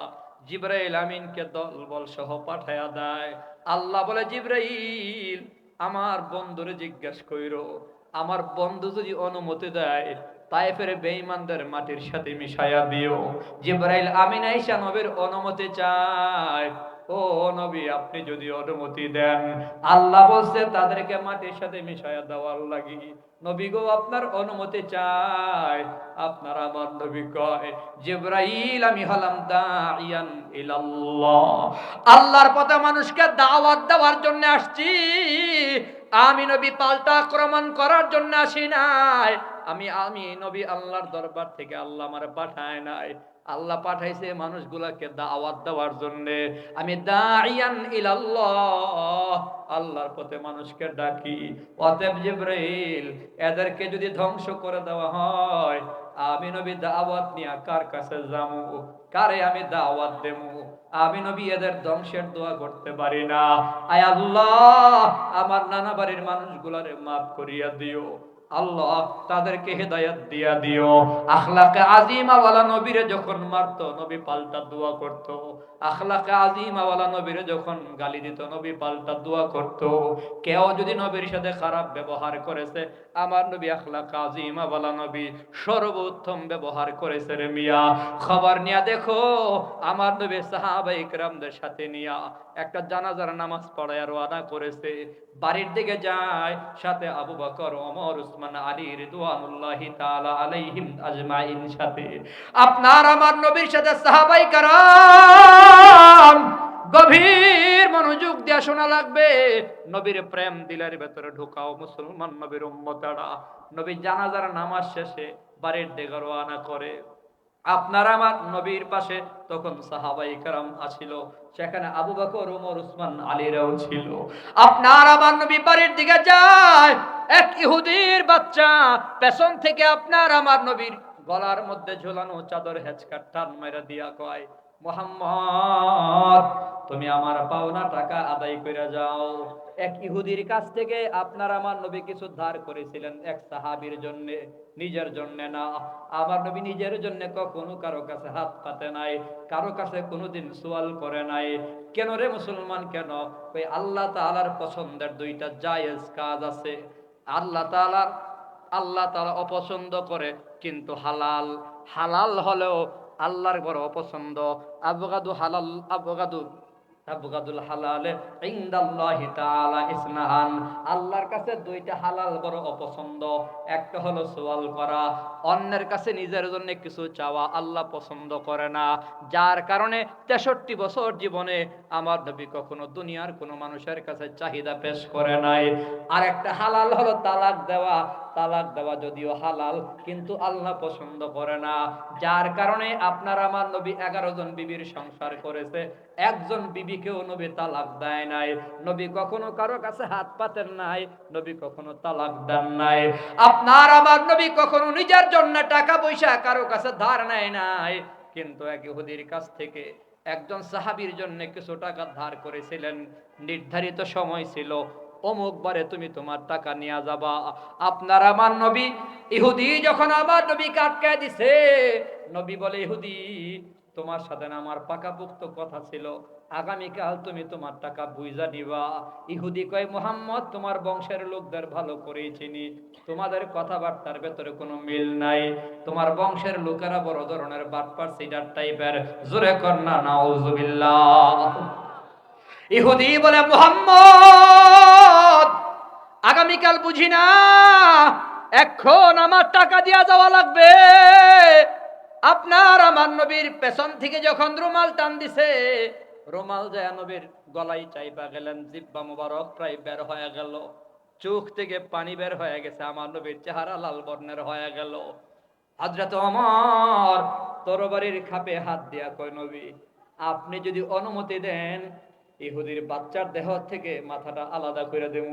Speaker 1: জিবরাইল আমিনকে দলবল সহ পাঠায়া দেয়। আল্লাহ বলে, জিবরাইল আমার বন্ধুরে জিজ্ঞেস কইরো, আমার বন্ধু যদি অনুমতি দেয় তায়েফের বেঈমানদের মাটির সাথে মিশায়া দিও। জিবরাইল আমিন আয়েশা নবীর অনুমতি চায়। ও নবী, আপনি যদি অনুমতি দেন, আল্লাহ বলছে তাদেরকে মাটির সাথে মিশায়া দেওয়ার লাগি। নবী গো, আপনার অনুমতি চাই। আপনার আমার নবী কয়, জিবরাইল আমি হলাম দাইয়ান ইলাল্লাহ, আল্লাহর পথে মানুষকে দাওয়াত দেওয়ার জন্য আসছি। আমি নবী পাল্টা আক্রমণ করার জন্য আসি নাই। আমি নবী আল্লাহর দরবার থেকে আল্লাহ আমারে পাঠায় নাই, আল্লাহ পাঠাইছে মানুষগুলাকে দাওয়াত দেওয়ার জন্য। আমি দাইয়ান ইলাল্লাহ, আল্লাহর পথে মানুষকে ডাকি। অতএব জিবরাইল, এদেরকে যদি ধ্বংস করে দেওয়া হয়, আমি নবী দাওয়াত নিয়ে কার কাছে যামু? কারে আমি দাওয়াত দেবো? আমি নবী এদের ধ্বংসের দোয়া করতে পারি না। আয় আল্লাহ, আমার নানা বাড়ির মানুষগুলারে মাফ করিয়া দিও। আল্লাহ তাদেরকে হেদায়েত দিয়া দিও। আখলাকে আজিমা ওয়ালা নবীরে যখন মারতো, নবী পাল্টা দোয়া করত। আখলাকে আজিমা ওয়ালা নবীরে যখন গালি দিত, নবী পাল্টা দোয়া করত। কেউ যদি নবীর সাথে খারাপ ব্যবহার করেছে, আমার নবী আখলাকে আজিমা ওয়ালা নবী সর্বোত্তম ব্যবহার করেছে রে মিয়া। খবর নিয়া দেখো, আমার নবী সাহাবায়ে কেরামদের সাথে নিয়া একটা জানাজার নামাজ পড়ায় রওনা করেছে। বাড়ির দিকে যায়, সাথে আবু বকর, ওমর, উসমান, আলী রিদওয়ানুল্লাহি তাআলা আলাইহিম আজমাইন সাথে। আপনার আমার নবীর সাথে সাহাবায়ে কেরাম গভীর মনোযোগ দিয়ে শোনা লাগবে। নবীর প্রেম দিলের ভেতরে ঢুকাও মুসলমান নবীর উম্মতেরা। নবী জানাজার নামাজ শেষে বাড়ির দিকে রওনা করে। আপনার আমার নবীর পাশে তখন সাহাবায়ে কেরাম আছিল, সেখানে আবু বকর, ওমর, উসমান, আলীরাও ছিল। আপনার আমার নবী বাড়ির দিকে যায়, এক ইহুদির বাচ্চা পেছন থেকে আপনার আমার নবীর গলার মধ্যে ঝোলানো চাদর হেঁচকা টান মেরে দিয়া কয়, মুহাম্মদ তুমি আমার পাওনা টাকা আদায় করে যাও। এক ইহুদির কাছ থেকে আপনার আমার নবী কিছু ধার করেছিলেন এক সাহাবীর জন্য, নিজের জন্য না। আমার নবী নিজের জন্য কখনো কারো কাছে হাত পাতে নাই, কারো কাছে কোনোদিন সওয়াল করে নাই। কেন রে মুসলমান, কেন? ওই আল্লাহ তাআলার পছন্দের দুইটা জায়েজ কাজ আছে। আল্লাহ তাআলা আল্লাহ তাআলা অপছন্দ করে কিন্তু হালাল, হালাল হলেও আল্লাহর বড় অপছন্দ। আবগাদু হালাল আবগাদুল হালালে ইনদাল্লাহি তাআলা ইসনাহান। আল্লাহর কাছে দুইটা হালাল বড় অপছন্দ। একটা হলো সওয়াল করা, অন্যের কাছে নিজের জন্য কিছু চাওয়া আল্লাহ পছন্দ করে না। যার কারণে 63 বছর জীবনে আমার নবী কখনো দুনিয়ার কোনো মানুষের কাছে চাহিদা পেশ করে নাই। আর একটা হালাল হলো তালাক দেওয়া। তালাক দেওয়া যদিও হালাল কিন্তু আল্লাহ পছন্দ করে না। যার কারণে আপনার আমার নবী 11 জন বিবির সংসার করেছে, একজন বিবিকেও নবী তালাক দেয় নাই। নবী কখনো কারো কাছে হাত পাতেন নাই, নবী কখনো তালাক দেন নাই। আপনার আমার নবী কখনো নিজের জন্য টাকা পয়সা কারো কাছে ধার নেয় নাই। কিন্তু এক ইহুদির কাছ থেকে একজন সাহাবীর জন্য কিছু টাকা ধার করেছিলেন। নির্ধারিত সময় ছিল, অমুক বারে তুমি তোমার টাকা নিয়ে যাবা। আপনার আমার নবী, ইহুদি যখন আমার নবীকে আটকায় দিছে, নবী বলে, ইহুদি তোমার সাথে না আমার পাকাপোক্ত কথা ছিল, আগামীকাল তুমি তোমার টাকা বুঝা নিবা। ইহুদি কয়, মুহাম্মদ তোমার বংশের লোকদের ভালো করেই চিনি, তোমাদের কথাবার্তার ভেতরে কোনো মিল নাই। তোমার বংশের লোকেরা বড় ধরনের বাটপার সিডার টাইপের। জোরে কর না নাউজুবিল্লাহ। ইহুদি বলে, মুহাম্মদ আগামীকাল বুঝি না, এখন আমার টাকা দিয়া যাওয়া লাগবে। আপনার আমার নবীর পেছন থেকে যখন রুমাল টান দিছে, রুমাল যায় নবীর গলায় চাইপা গেলেন, জিব্বা মুবারক প্রায় বের হয়ে গেল, চোখ থেকে পানি বের হয়ে গেছে, আমার নবীর চেহারা লাল বর্ণের হয়ে গেল। হযরত ওমর তরবারির খাপে হাত দিয়া কয়, নবী আপনি যদি অনুমতি দেন ইহুদির বাচ্চার দেহ থেকে মাথাটা আলাদা করে দেব।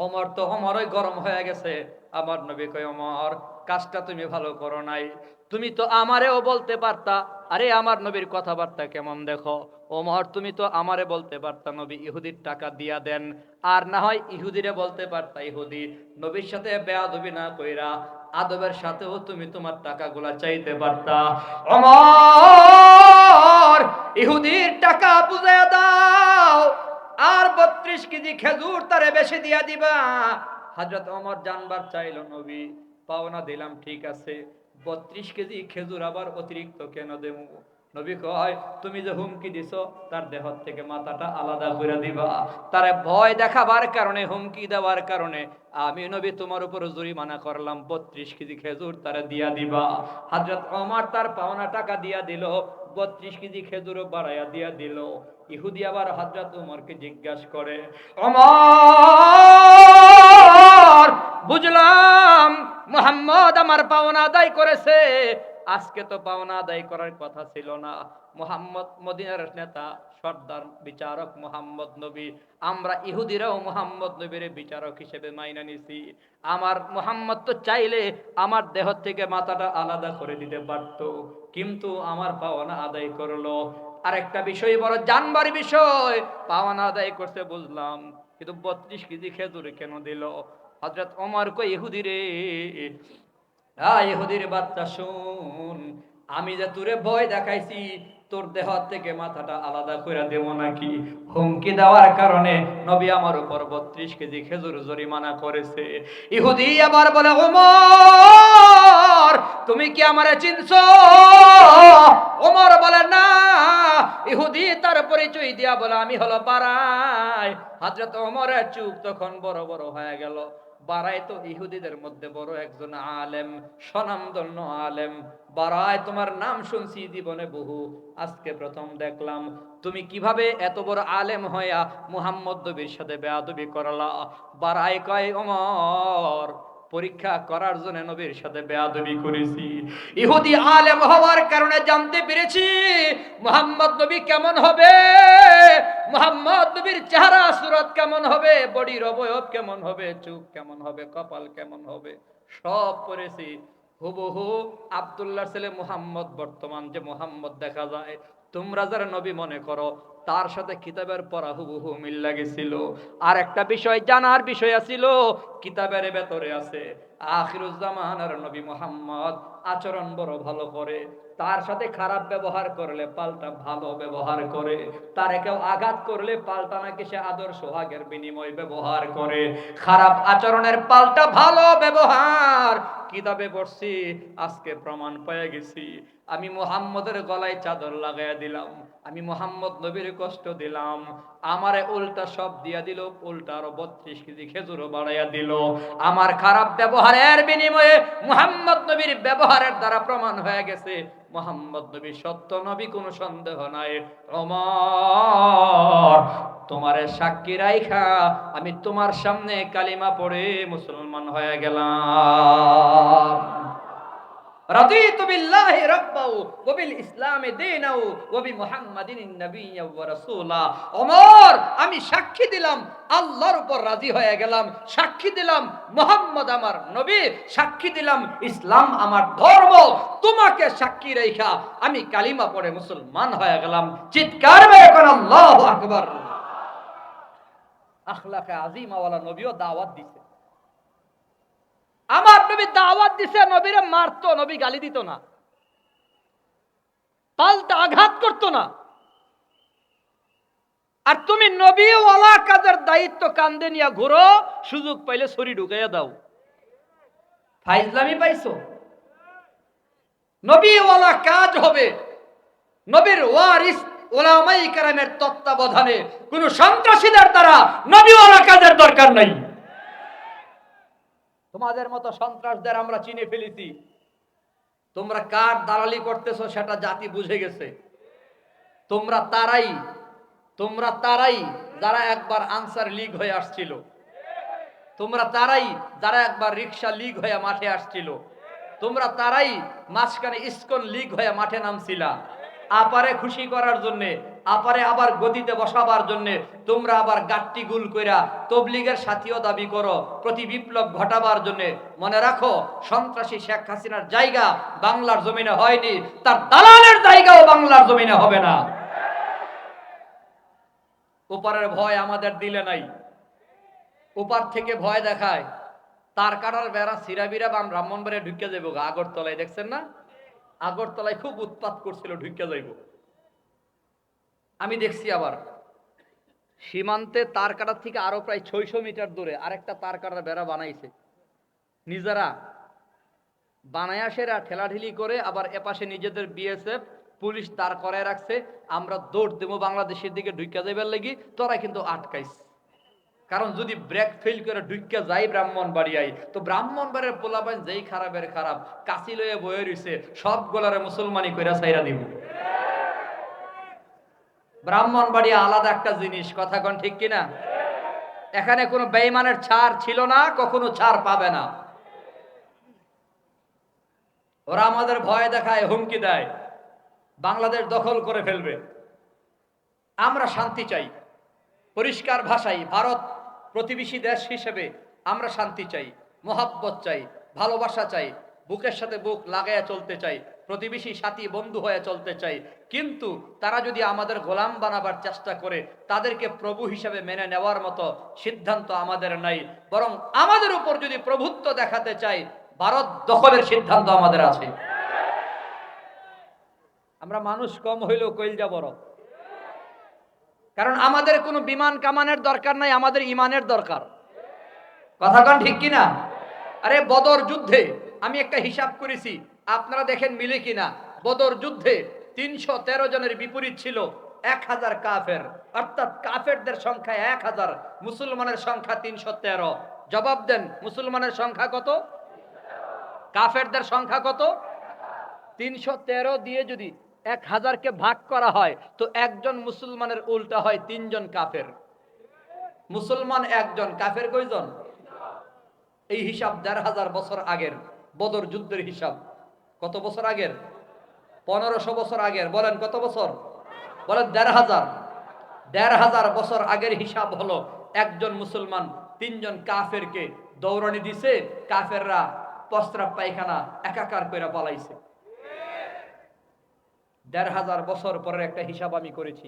Speaker 1: ওমর তো ওমরই গরম হয়ে গেছে। আমার নবী কয়, ওমর কাজটা তুমি ভালো করো নাই, তুমি তো আমারেও বলতে পারতা। আরে আমার নবীর কথাবার্তা কেমন দেখো। ওমর তুমি তো আমারে বলতে পারতা নবী ইহুদির টাকা দিয়া দেন, আর না হয় ইহুদিরে বলতে পারতা ইহুদি নবীর সাথে বেয়াদবি না কইরা আদবের সাথেও তুমি তোমার টাকাগুলা চাইতে পারতা। ওমর ইহুদির টাকা বুঝাইয়া দাও, আর 32 কেজি খেজুর তারে বেশি দিয়া দিবা। হযরত ওমর জানবার চাইল, নবী পাওনা দিলাম ঠিক আছে, 32 কেজি খেজুর আবার অতিরিক্ত কেন দেব? নবী কয়, তুমি যে হুমকি দিছো তার দেহ থেকে মাথাটা আলাদা করে দিবা। তারে ভয় দেখাবার কারণে, হুমকি দেওয়ার কারণে আমি নবী তোমার উপর জরিমানা করলাম, 32 কেজি খেজুর তারে দিয়া দিবা। হযরত ওমর তার পাওনা টাকা দিয়া দিল, 32 কেজি খেজুরও বাড়াইয়া দিয়া দিল। ইহুদি আবার হযরত ওমরকে জিজ্ঞাসা করে, ওমর বুঝলাম মুহাম্মদ আমার পাওনা আদায় করেছে, আজকে তো পাওনা আদায় করার কথা ছিল না। মুহাম্মদ মদিনার নেতা, সর্দার, বিচারক মুহাম্মদ নবী, আমরা ইহুদিরাও মুহাম্মদ নবীর বিচারক হিসেবে মাইনা নিছি। আমার মুহাম্মদ তো চাইলে আমার দেহ থেকে মাথাটা আলাদা করে দিতে পারত, কিন্তু আমার পাওনা আদায় করলো। আরেকটা বিষয় বড় জানবার বিষয়, পাওনা আদায় করতে বুঝলাম, কিন্তু 32 কেজি খেজুরে কেন দিল? হযরত ওমর কই, ইহুদি রে, ইহুদির বাচ্চা শুন, আমি যে তোরে ভয় দেখাইছি তোর দেহ থেকে মাথাটা আলাদা করে দেব নাকি? হুমকি দেওয়ার কারণে নবী আমার উপর 32 কেজি খেজুর জরিমানা করেছে। ইহুদি আবার বলে, ওমর তুমি কি আমারে চিনছো? ওমর বলে, না। ইহুদি তার পরিচয় দিয়া বলে, আমি হলো বারাই। হযরত ওমরের চোখ তখন বড় বড় হয়ে গেল। বারাই তো ইহুদিদের মধ্যে বড় একজন আলেম, স্বনামধন্য আলেম। বারাই তোমার নাম শুনছি জীবনে বহু, আজকে প্রথম দেখলাম তুমি কিভাবে এত বড় আলেম হইয়া মুহাম্মদ নবীর সাথে বেয়াদবি করলা। বারাই কয়, ওমর পরীক্ষা করার জন্য নবীর সাথে বেয়াদবি করেছি। ইহুদি আলেম হওয়ার কারণে জানতে পেরেছি মুহাম্মদ নবী কেমন হবে, মুহাম্মদ নবীর চেহারা সুরত কেমন হবে, বডির অবয়ব কেমন হবে, চোখ কেমন হবে, কপাল কেমন হবে, সব পড়েছি। হুবহু আব্দুল্লাহর ছেলে মুহাম্মদ বর্তমান যে মুহাম্মদ দেখা যায়, তোমরা যারা নবী মনে করো তার সাথে কিতাবের পড়া হুবহু মিল লাগেছিল। আর একটা বিষয় জানার বিষয় আছিল, কিতাবের ভেতরে আছে আখিরুজ্জামানের নবী মুহাম্মদ আচরণ বড় ভালো করে, তার সাথে খারাপ ব্যবহার করলে পাল্টা ভালো ব্যবহার করে, তারে কেউ আঘাত করলে পাল্টা নাকি সে আদর সোহাগের বিনিময় ব্যবহার করে। খারাপ আচরণের পাল্টা ভালো ব্যবহার কিতাবে পড়ছি, আজকে প্রমাণ পেয়ে গেছি। আমি মুহাম্মদের গলায় চাদর লাগাইয়া দিলাম, আমি মুহাম্মদ নবীর কষ্ট দিলাম, আমারে উল্টা সব দিয়া দিল, উল্টা আরো 32 কেজি খেজুরও বাড়াইয়া দিল। আমার খারাপ ব্যবহারের বিনিময়ে মুহাম্মদ নবীর ব্যবহারের দ্বারা প্রমাণ হয়ে গেছে মুহাম্মদ নবী সত্য নবী, কোনো সন্দেহ নাই। ওমর, তোমারে সাক্ষী রাইখা আমি তোমার সামনে কালিমা পড়ে মুসলমান হয়ে গেলাম। রাদিতু বিল্লাহি রাব্বাও ওয়া বিল ইসলামি দীনাও ওয়া বিমুহাম্মাদিন নাবিয়্যা ওয়া রাসূলা। ওমর, আমি সাক্ষী দিলাম আল্লাহর উপর রাজি হয়ে গেলাম, সাক্ষী দিলাম মুহাম্মদ আমার নবী, সাক্ষী দিলাম ইসলাম আমার ধর্ম, তোমাকে সাক্ষী রেখা আমি কালিমা পড়ে মুসলমান হয়ে গেলাম। চিৎকার মেরে কোন আল্লাহু আকবার। আখলাকে আজিমা ওয়ালা নবীও দাওয়াত দিছে। আমার নবী দাওয়াত দিছে, নবীরে মারতো, নবী গালি দিত না, পাল্টা আঘাত করতো না। আর তুমি নবী ওয়ালা কাজের দায়িত্ব কান্দে নিয়ে ঘুরো, সুযোগ পাইলে ছুরি ঢুকাইয়া দাও। ফাইজলামি পাইছো? নবী ওয়ালা কাজ হবে নবীর ওয়ারিস উলামায়ে কেরামের তত্ত্বাবধানে, কোন সন্ত্রাসীদের দ্বারা নবী ওয়ালা কাজের দরকার নাই। তোমাদের মতো সন্ত্রাসদের আমরা চিনে ফেলেছি, তোমরা কার দালালি করতেছো সেটা জাতি বুঝে গেছে। তোমরা তারাই যারা একবার আনসার লীগ হয়ে আসছিল, তোমরা তারাই যারা একবার রিকশা লীগ হয়ে মাঠে আসছিল, তোমরা তারাই মাঝখানে ইসকন লীগ হয়ে মাঠে নামছিলা। আপারে খুশি করার জন্য, আপারে আবার গদিতে বসাবার জন্য তোমরা আবার গাট্টি গুল কইরা তবলিগের সাথীও দাবি করো, প্রতি বিপ্লব ঘটাবার জন্য। মনে রাখো, সন্ত্রাসী শেখ হাসিনার জায়গা বাংলার জমিনে হয়নি, তার দালালের জায়গাও বাংলার জমিনে হবে না। ওপারের ভয় আমাদের দিলে নাই, ওপার থেকে ভয় দেখায়, তার কাটার বেড়া সিরাবিরা বাম ব্রাহ্মণবাড়িয়া ঢুকে যাবো। আগরতলায় দেখছেন না, আগরতলায় খুব উৎপাত করছিল, ঢুকে যাইব। আমি দেখছি আবার সীমান্তে তার কাটার থেকে আরো প্রায় 600 মিটার দূরে আরেকটা তার কাটার বেড়া বানাইছে নিজেরা, বানায়া সেরা ঠেলাঠেলি করে আবার এপাশে নিজেদের বিএসএফ পুলিশ দাঁড় করায় রাখছে। আমরা দৌড় দেবো বাংলাদেশের দিকে ঢুকে যাইবার লাগি, তোরা কিন্তু আটকাইছে। কারণ যদি ব্রেক ফেল করে ঢুকে যাই ব্রাহ্মণবাড়িয়ায়, তো ব্রাহ্মণবাড়ির পোলাপাইন যেই খারাপের খারাপ কাশি লয়ে বয়ে রইছে, সব গোলারে মুসলমানি কইরা ছাইরা দিব। ব্রাহ্মণবাড়িয়া আলাদা একটা জিনিস, কথা কোন ঠিক কিনা? এখানে কোনো বেঈমানের ছাড় ছিল না, কখনো ছাড় পাবে না। ওরা আমাদের ভয় দেখায়, হুমকি দেয়, বাংলাদেশ দখল করে ফেলবে। আমরা শান্তি চাই, পরিষ্কার ভাষায় ভারত প্রতিবেশী দেশ হিসেবে আমরা শান্তি চাই, মোহাব্বত চাই, ভালোবাসা চাই, বুকের সাথে বুক লাগাইয়া চলতে চাই, প্রতিবেশী সাথী বন্ধু হয়ে চলতে চাই। কিন্তু তারা যদি আমাদের গোলাম বানাবার চেষ্টা করে, তাদেরকে প্রভু হিসেবে মেনে নেওয়ার মতো সিদ্ধান্ত আমাদের নাই। বরং আমাদের উপর যদি প্রভুত্ব দেখাতে চাই, ভারত দখলের সিদ্ধান্ত আমাদের আছে। আমরা মানুষ কম হইলেও কইলজা বড়, কারণ আমাদের কোনো বিমান কামানের দরকার নাই, আমাদের ইমানের দরকার। কথা কোন ঠিক কিনা? আরে বদর যুদ্ধে আমি একটা হিসাব করেছি, আপনারা দেখেন মিলে কিনা। বদর যুদ্ধে 313 জনের বিপরীত ছিল 1000 কাফের, অর্থাৎ কাফেরদের সংখ্যা 1000, মুসলমানের সংখ্যা 313। জবাব দেন, মুসলমানের সংখ্যা কত, কাফেরদের সংখ্যা কত? 313 দিয়ে যদি 1000কে ভাগ করা হয়, তো একজন মুসলমানের উল্টা হয় 3 জন কাফের। মুসলমান একজন, কাফের কয়জন? এই হিসাব 1500 বছর আগের বদর যুদ্ধের হিসাব। কত বছর আগের? 1500 বছর আগের। বলেন কত বছর? বলেন 1500। 1500 বছর আগের হিসাব হলো, একজন মুসলমান 3 জন কাফেরকে দৌড়ানি দিছে, কাফেররা প্রস্রাব পায়খানা একাকার করে পালাইছে। ১,৫০০ বছর পরের একটা হিসাব আমি করেছি।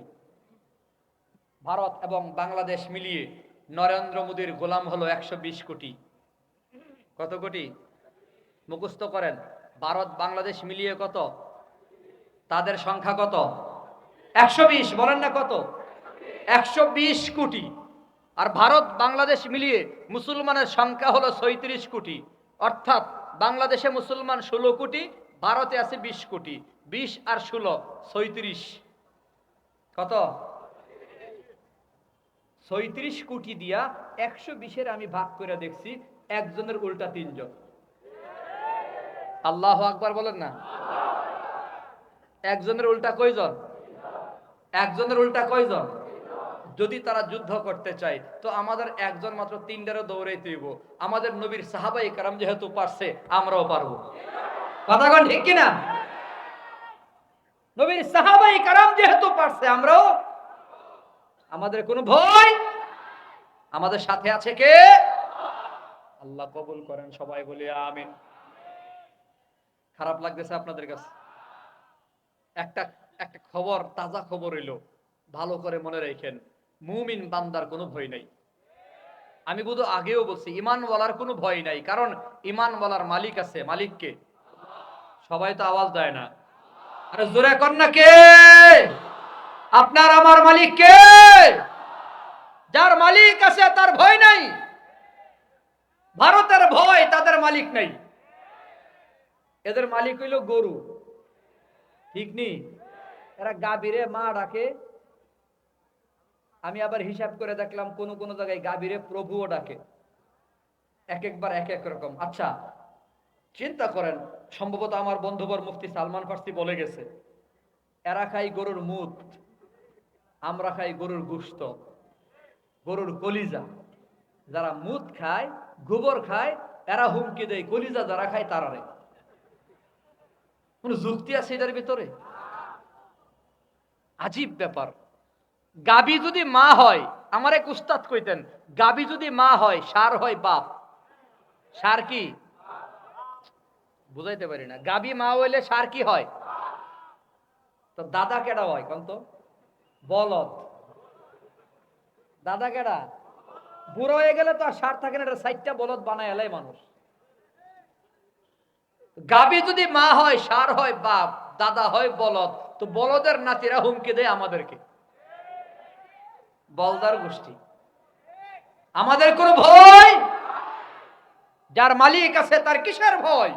Speaker 1: ভারত এবং বাংলাদেশ মিলিয়ে নরেন্দ্র মোদীর গোলাম হলো ১২০ কোটি। কত কোটি? মুখস্থ করেন। ভারত বাংলাদেশ মিলিয়ে কত? তাদের সংখ্যা কত? ১২০। বলেন না কত? ১২০ কোটি। আর ভারত বাংলাদেশ মিলিয়ে মুসলমানের সংখ্যা হলো ৩৬ কোটি। অর্থাৎ বাংলাদেশে মুসলমান ১৬ কোটি, ভারতে আছে ২০ কোটি। ২০ আর ১৬ ৩৬। কত? ৩৬ কোটি দিয়া ১২০-এর আমি ভাগ করে দেখছি, একজনের উল্টা ৩ জন। আল্লাহু আকবার বলেন না। একজনের উল্টা কয়জন? একজনের উল্টা কয়জন? যদি তারা যুদ্ধ করতে চায় তো আমাদের একজন মাত্র ৩টারও দৌড়াইতে হইব। আমাদের নবীর সাহাবায়ে কেরাম যেহেতু পারছে, আমরাও পারবো। কথা কোন ঠিক কিনা? নবীর সাহাবায়ে কেরাম যেহেতু পারছে, আমরাও। আমাদের কোনো ভয়। আমাদের সাথে আছে কে? আল্লাহ কবুল করেন, সবাই বলি আমিন। খারাপ লাগতেছে আপনাদের কাছে? একটা একটা খবর, তাজা খবর এলো, ভালো করে মনে রাখেন। মুমিন বান্দার কোনো ভয় নাই। আমি বুধ আগেও বলছি, ইমান বলার কোনো ভয় নাই, কারণ ইমান বলার মালিক আছে। মালিককে সবাই তো আওয়াজ দেয় না। আরে জোরে কর না, কে? আপনার আমার মালিক কে? যার মালিক আছে তার ভয় নাই। ভারতের ভয়, তাদের মালিক নাই। এদের মালিক হইল গরু। ঠিক নেই? এরা গাভীরে মা ডাকে। আমি আবার হিসাব করে দেখলাম কোন কোন জায়গায় গাভীরে প্রভুও ডাকে। এক একবার এক এক রকম। আচ্ছা, চিন্তা করেন, সম্ভবত আমার বন্ধুবর মুফতি সালমান ফার্সি বলে গেছে, এরা খাই গরুর মুত, আমরা খাই গরুর গোশত, গরুর কলিজা। যারা মুত খায়, গোবর খায়, এরা হুমকি দেয় কলিজা যারা খায় তারারে। কোন যুক্তি আছে এটার ভিতরে? আজীব ব্যাপার। গাবি যদি মা হয়, আমার এক উস্তাদ কইতেন, গাবি যদি মা হয়, সার হয় বাপ। সার কি? বুঝাইতে পারি না। গাবি মা হইলে সার কি হয়? তো দাদা কেডা হয় কোন তো? বলদ। দাদা কেডা? বুড়ো হয়ে গেলে তো আর সার থাকে না, এটা ৬০টা বলদ বানায় এলাই মানুষ। গাবি যদি মা হয়, সার হয় বাপ, দাদা হয় বলদ, তো বলদের নাতিরা হুমকি দেয় আমাদেরকে। বলদার গোষ্ঠী। আমাদের কোনো ভয়? যার মালিক আছে তার কিসের ভয়?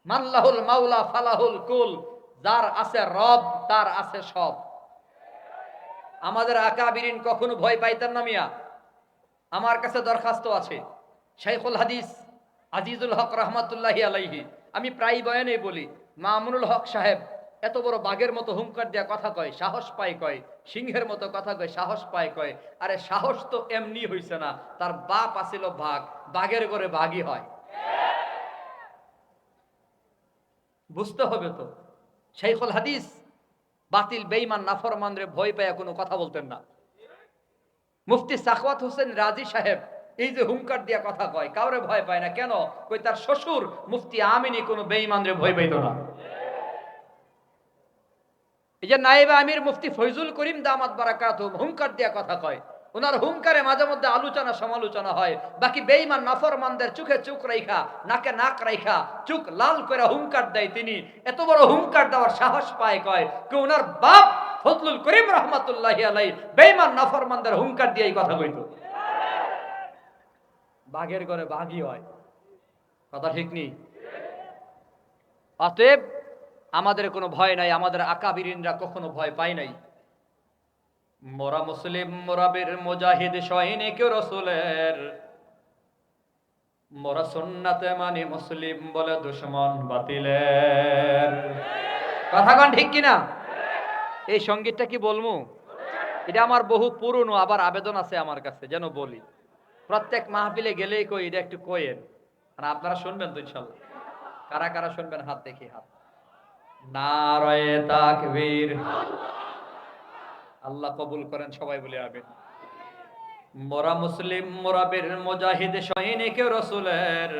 Speaker 1: মাল্লাহুল মাওলা ফালাহুল কুল। যার আছে রব, তার আছে সব। আমাদের আকাবিরিন কখনো ভয় পাইতেন না মিয়া। আমার কাছে দরখাস্ত আছে, শাইখুল হাদিস আজিজুল হক রহমাতুল্লাহি আলাইহি, আমি প্রায় বয়ানে বলি, মামুনুল হক সাহেব এত বড় বাঘের মতো হুঙ্কার দেয়া কথা কয়, সাহস পায় কয়, সিংহের মতো কথা কয়, সাহস পায় কয়। আরে সাহস তো এমনি হইছে না, তার বাপ আছিল বাঘ, বাঘের ঘরে বাঘই হয়। বুঝতে হবে তো। শাইখুল হাদিস বাতিল বেঈমান নাফরমানরে ভয় পায় কোনো কথা বলতেন না। মুফতি সাখাওয়াত হোসেন রাজি সাহেব এই যে হুঙ্কার দিয়া কথা কয়, কাউরে ভয় পায় না। কেন? কই তার শ্বশুর মুফতি আমিনী কোনো বেঈমানরে ভয় পাইতো না। এই যে নায়েবে আমির মুফতি ফয়জুল করিম দামাত বারাকাতুহু হুঙ্কার দিয়া কথা কয়, ওনার হুঙ্কারে মাঝে মধ্যে আলোচনা সমালোচনা হয়। বাকি বেঈমান নাফরমানদের চোখে চোখ রাইখা, নাকে নাক রাইখা, চোখ লাল করে হুঙ্কার দেয় তিনি। এত বড় হুঙ্কার দেওয়ার সাহস পায় কয় কি ওনার বাপ ফজলুল করিম রহমাতুল্লাহি আলাইহি বেঈমান নাফরমানদের হুঙ্কার দিয়ে এই কথা কইতো। বাঘের ঘরে বাঘই হয়। কথা ঠিক নেই? অতএব আমাদের কোনো ভয় নাই, আমাদের আকাবিরিনরা কখনো ভয় পায় নাই। মোরা মুসলিম, মোরা বীর মুজাহিদ সৈনিক রাসূলের, মোরা সুন্নাতে মানি মুসলিম বলে দুশমন বাতিলের। কথা কোন ঠিক কিনা? এই সঙ্গীতটা কি বলবো? এটা আমার বহু পুরনো, আবার আবেদন আছে আমার কাছে যেন বলি। প্রত্যেক মাহফিলে গেলেই কই এটা একটু কইেন, আর আপনারা শুনবেন তো ইনশাআল্লাহ। কারা কারা শুনবেন হাত দেখি, হাত। নারায়ে তাকবীর। আল্লাহ কবুল করেন, সবাই বলে আমিন। মোরা মুসলিম, মোরা বীর মুজাহিদ সৈনিক রাসূলের,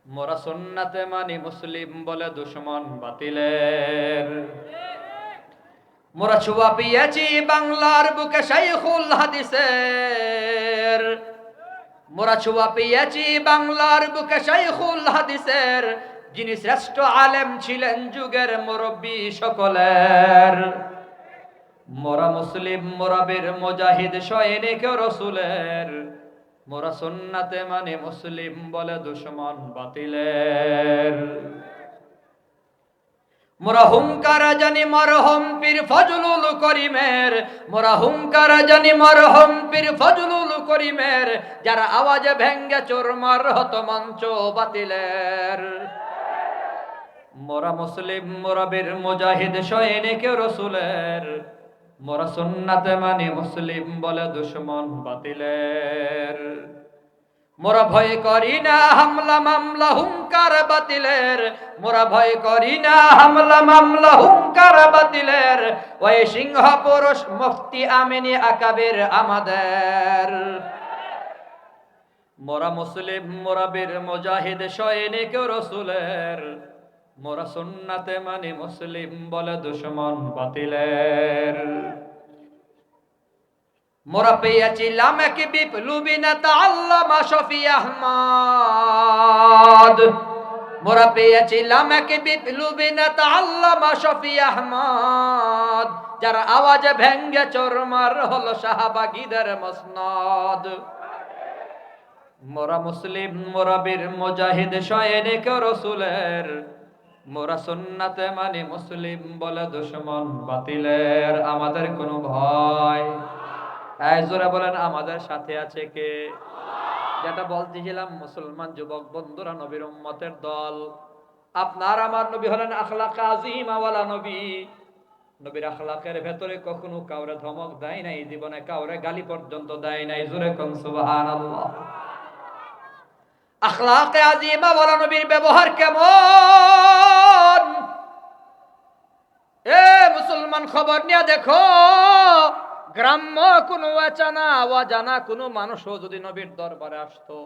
Speaker 1: মোরা সুন্নাতে মানি মুসলিম বলে দুশ্মন বাতিলের। মোরা ছুয়া পেয়েছি বাংলার বুকে শাইখুল হাদিসের। মোরা ছুয়া পেয়েছি বাংলার বুকে শাইখুল হাদিসের, যিনি শ্রেষ্ঠ আলেম ছিলেন যুগের মুরব্বী সকলের। মোরা মুসলিম মোরা বীর মুজাহিদ সৈনিক রসুলের, মোরা সুন্নাতে মানে মুসলিম বলে দুশ্মন বাতিলের। মোরা হুঙ্কার জানি মরহম পীর ফজলুল করিমের, মোরা হুঙ্কার জানি মরহম পীর ফজলুল করিমের, যারা আওয়াজে ভেঙ্গে চোরমার হত মঞ্চ বাতিলের। মোরা মুসলিম মোরা বীর মুজাহিদ সৈনিক রসুলের, মোরা সুন্নাতে মানি মুসলিম বলে দুশ্মন বাতিলের। মোরা ভয় করি না হামলা মামলা হুঙ্কার বাতিলের, মোরা ভয় করি না হামলা মামলা হুঙ্কার বাতিলের। ওই সিংহ পুরুষ মুফতি আমিনী আকাবির আমাদের। মোরা মুসলিম মোরা বীর মুজাহিদ সৈনিক রসুলের, মোরা সুন্নাতে মানি মুসলিম বলে দুশ্মন বাতিলের। মোরা পেয়েছিলাম এক বিপ্লবী নেতা আল্লামা শফি আহমদ, মোরা পেয়েছিলাম এক বিপ্লবী নেতা আল্লামা শফি আহমদ, যার আওয়াজে ভেঙ্গে চোরমার হলো শাহবাগীদের মসনদ। মোরা মুসলিম মোরা বীর মুজাহিদ সৈনিক রসুলের, মোরা সুন্নাতে মানি মুসলিম বলে দুশ্মন বাতিলের। আমাদের কোনো ভয়, জোরে বলেন আমাদের সাথে আছে কে? যেটা বলতেছিলাম, মুসলমান যুবক বন্ধুরা, নবীর উম্মতের দল। আপনার আমার নবী হলেন আখলাক আজিমা ওয়ালা নবী। নবীর আখলাকের ভেতরে কখনো কাউরে ধমক দেয় নাই, জীবনে কাউরে গালি পর্যন্ত দেয় নাই। জোরে কোন সুবহানাল্লাহ। আখলাকে আজিমা ওয়ালা নবীর ব্যবহার কেমন? এ মুসলমান, খবর নিয়ে দেখো, গ্রাম্য কোনো অজানা কোনো মানুষও যদি নবীর দরবারে আসতো,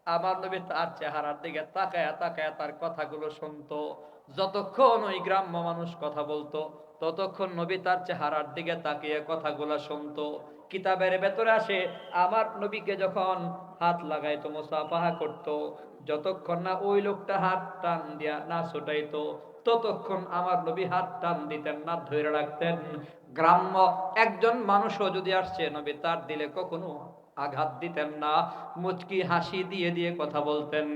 Speaker 1: আমার নবী তার চেহারার দিকে তাকায় তাকায় তার কথাগুলো শুনতো। যতক্ষণ ওই গ্রাম্য মানুষ কথা বলতো, ততক্ষণ নবী তার চেহারার দিকে তাকিয়ে কথাগুলো শুনতো। কিতাবের ভেতরে আসে, আমার নবীকে যখন হাত লাগাইতো, মুসাফাহা করতো, যতক্ষণ না ওই লোকটা হাত টান দিয়া না ছুটাইতো, ততক্ষণ আমার নবী হাত টান দিতেন না, ধরে রাখতেন। গ্রাম্য একজন মানুষও যদি আসছে, নবী তার দিলে কখনো আঘাত দিতেন না। মুচকি হাসি দিয়ে দিয়ে কথা বলতেন,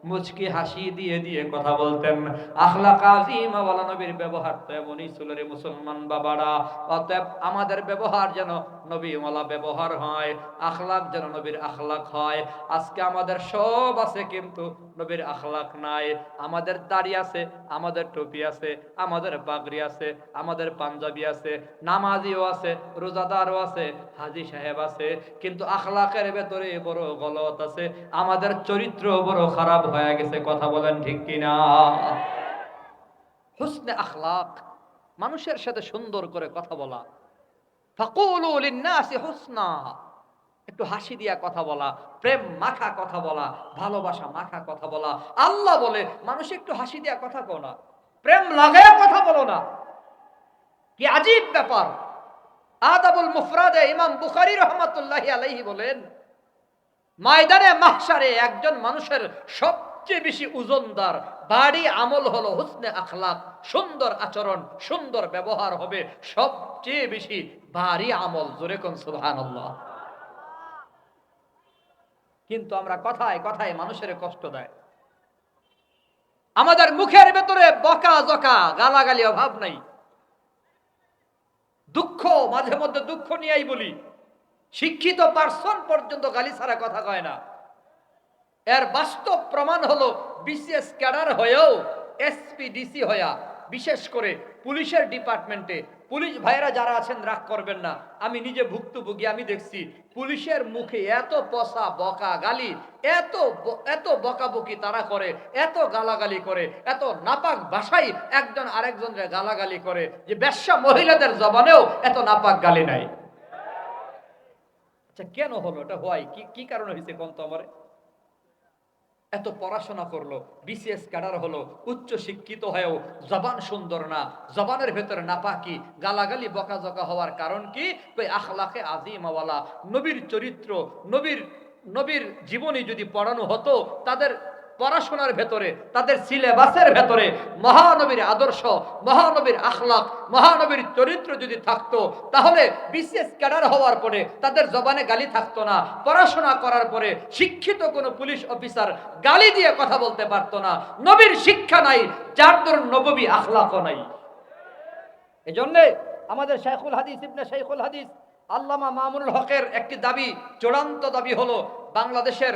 Speaker 1: মুচকি হাসি দিয়ে দিয়ে কথা বলতেন। আখলাক আজিমা ওয়ালা নবীর ব্যবহার তো এমনই ছিল রে মুসলমান বাবারা। অতএব আমাদের ব্যবহার যেন নবী ওয়ালা ব্যবহার হয়, আখলাক যেন নবীর আখলাক হয়। আজকে আমাদের সব আছে, কিন্তু নবীর আখলাক নাই। আমাদের দাড়ি আছে, আমাদের টুপি আছে, আমাদের পাগড়ি আছে, আমাদের পাঞ্জাবি আছে, নামাজিও আছে, রোজাদারও আছে, হাজী সাহেব আছে, কিন্তু আখলাকের ভেতরে বড় গলত আছে। আমাদের চরিত্র বড় খারাপ হয়ে গেছে। কথা বলেন ঠিক কিনা? হুসনে আখলাক, মানুষের সাথে সুন্দর করে কথা বলা। ফাকুলু লিন্নাসি হুসনা, একটু হাসি দিয়া কথা বলা, প্রেম মাখা কথা বলা, ভালোবাসা মাখা কথা বলা। আল্লাহ বলে মানুষ একটু হাসি দিয়া কথা কও না, প্রেম লাগায় কথা বলো না। কি আজীব ব্যাপার! আদাবুল মুফরাদে ইমাম বুখারী রাহমাতুল্লাহি আলাইহি বলেন, ময়দানে মাহশারে একজন মানুষের সবচেয়ে বেশি ওজনদার ভারী আমল হলো হুসনে আখলাক, সুন্দর আচরণ, সুন্দর ব্যবহার হবে সবচেয়ে বেশি ভারী আমল। জোরে কোন সুবহানাল্লাহ। কিন্তু আমরা কথায় কথায় মানুষের কষ্ট দেয়। আমাদের মুখের ভেতরে বকা জকা গালাগালি অভাব নাই। দুঃখ, মাঝে মধ্যে দুঃখ নিয়েই বলি। শিক্ষিত পার্সন পর্যন্ত গালি ছাড়া কথা কয় না। এর বাস্তব প্রমাণ হলো বিসিএস ক্যাডার হয়েও এসপি ডিসি হয়া, বিশেষ করে পুলিশের ডিপার্টমেন্টে পুলিশ ভাইরা যারা আছেন রাগ করবেন না, আমি নিজে ভুক্তভোগী, আমি দেখছি পুলিশের মুখে এত পচা বকা গালি, এত বকাবকি তারা করে, এত গালাগালি করে, এত নাপাক ভাষায় একজন আরেকজনের গালাগালি করে, যে বেশ্যা মহিলাদের জবানেও এত নাপাক গালি নাই। আচ্ছা, কেন হলো এটা? হয় কি কারণে হয়েছে কোন তো আমারে? এত পড়াশোনা করলো, বিসিএস ক্যাডার হলো, উচ্চ শিক্ষিত হয়েও জবান সুন্দর না, জবানের ভেতরে নাপাকি, গালাগালি বকাঝকা হওয়ার কারণ কি? ওই আখলাকে আজিমাওয়ালা নবীর চরিত্র, নবীর নবীর জীবনী যদি পড়ানো হতো, তাদের পড়াশোনার ভেতরে, তাদের সিলেবাসের ভেতরে মহানবীর আদর্শ, মহানবীর আখলাক, মহানবীর চরিত্র যদি থাকতো, তাহলে বিশেষ ক্যাডার হওয়ার পরে তাদের জবানে গালি থাকতো না। পড়াশোনা করার পরে শিক্ষিত কোনো পুলিশ অফিসার গালি দিয়ে কথা বলতে পারতো না। নবীর শিক্ষা নাই, যার ধরুন নববী আখলাকও নাই। এজন্যে আমাদের শাইখুল হাদিস ইবনে শাইখুল হাদিস আল্লামা মামুনুল হকের একটি দাবি, চূড়ান্ত দাবি হলো, বাংলাদেশের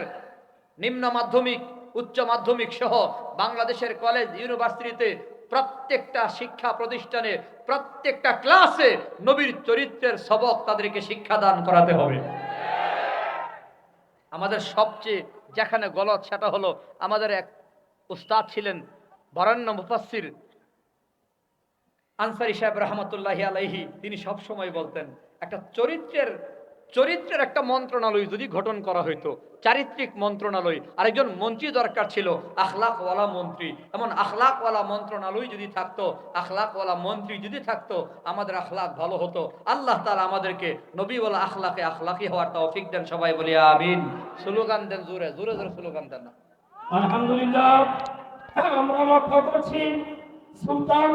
Speaker 1: নিম্ন মাধ্যমিক, উচ্চ মাধ্যমিক সহ বাংলাদেশের কলেজ ইউনিভার্সিটিতে প্রত্যেকটা শিক্ষা প্রতিষ্ঠানে, প্রত্যেকটা ক্লাসে নবীর চরিত্রের সবক তাদেরকে শিক্ষাদান করাতে হবে। আমাদের সবচেয়ে যেখানে গলত সেটা হলো, আমাদের এক উস্তাদ ছিলেন বরেণ্য মুফাসসির আনসারী সাহেব রহমতুল্লাহি আলাইহি। তিনি সব সময় বলতেন, একটা চরিত্রের একটা মন্ত্রণালয় যদি গঠন করা হইতো, চারিত্রিক মন্ত্রণালয়, আরেকজন মন্ত্রী দরকার ছিল আখলাকওয়ালা মন্ত্রী। এমন আখলাকওয়ালা মন্ত্রণালয় যদি থাকতো, আখলাকওয়ালা মন্ত্রী যদি থাকতো, আমাদের আখলাক ভালো হতো। আল্লাহ তাআলা আমাদেরকে নবীওয়ালা আখলাকে আখলাকি হওয়ার তৌফিক দেন। সবাই বলি আমিন। স্লোগান দেন, জোরে জোরে জোরে স্লোগান দেন না।
Speaker 2: আলহামদুলিল্লাহ, আমরা লক্ষ্য করছি সুলতান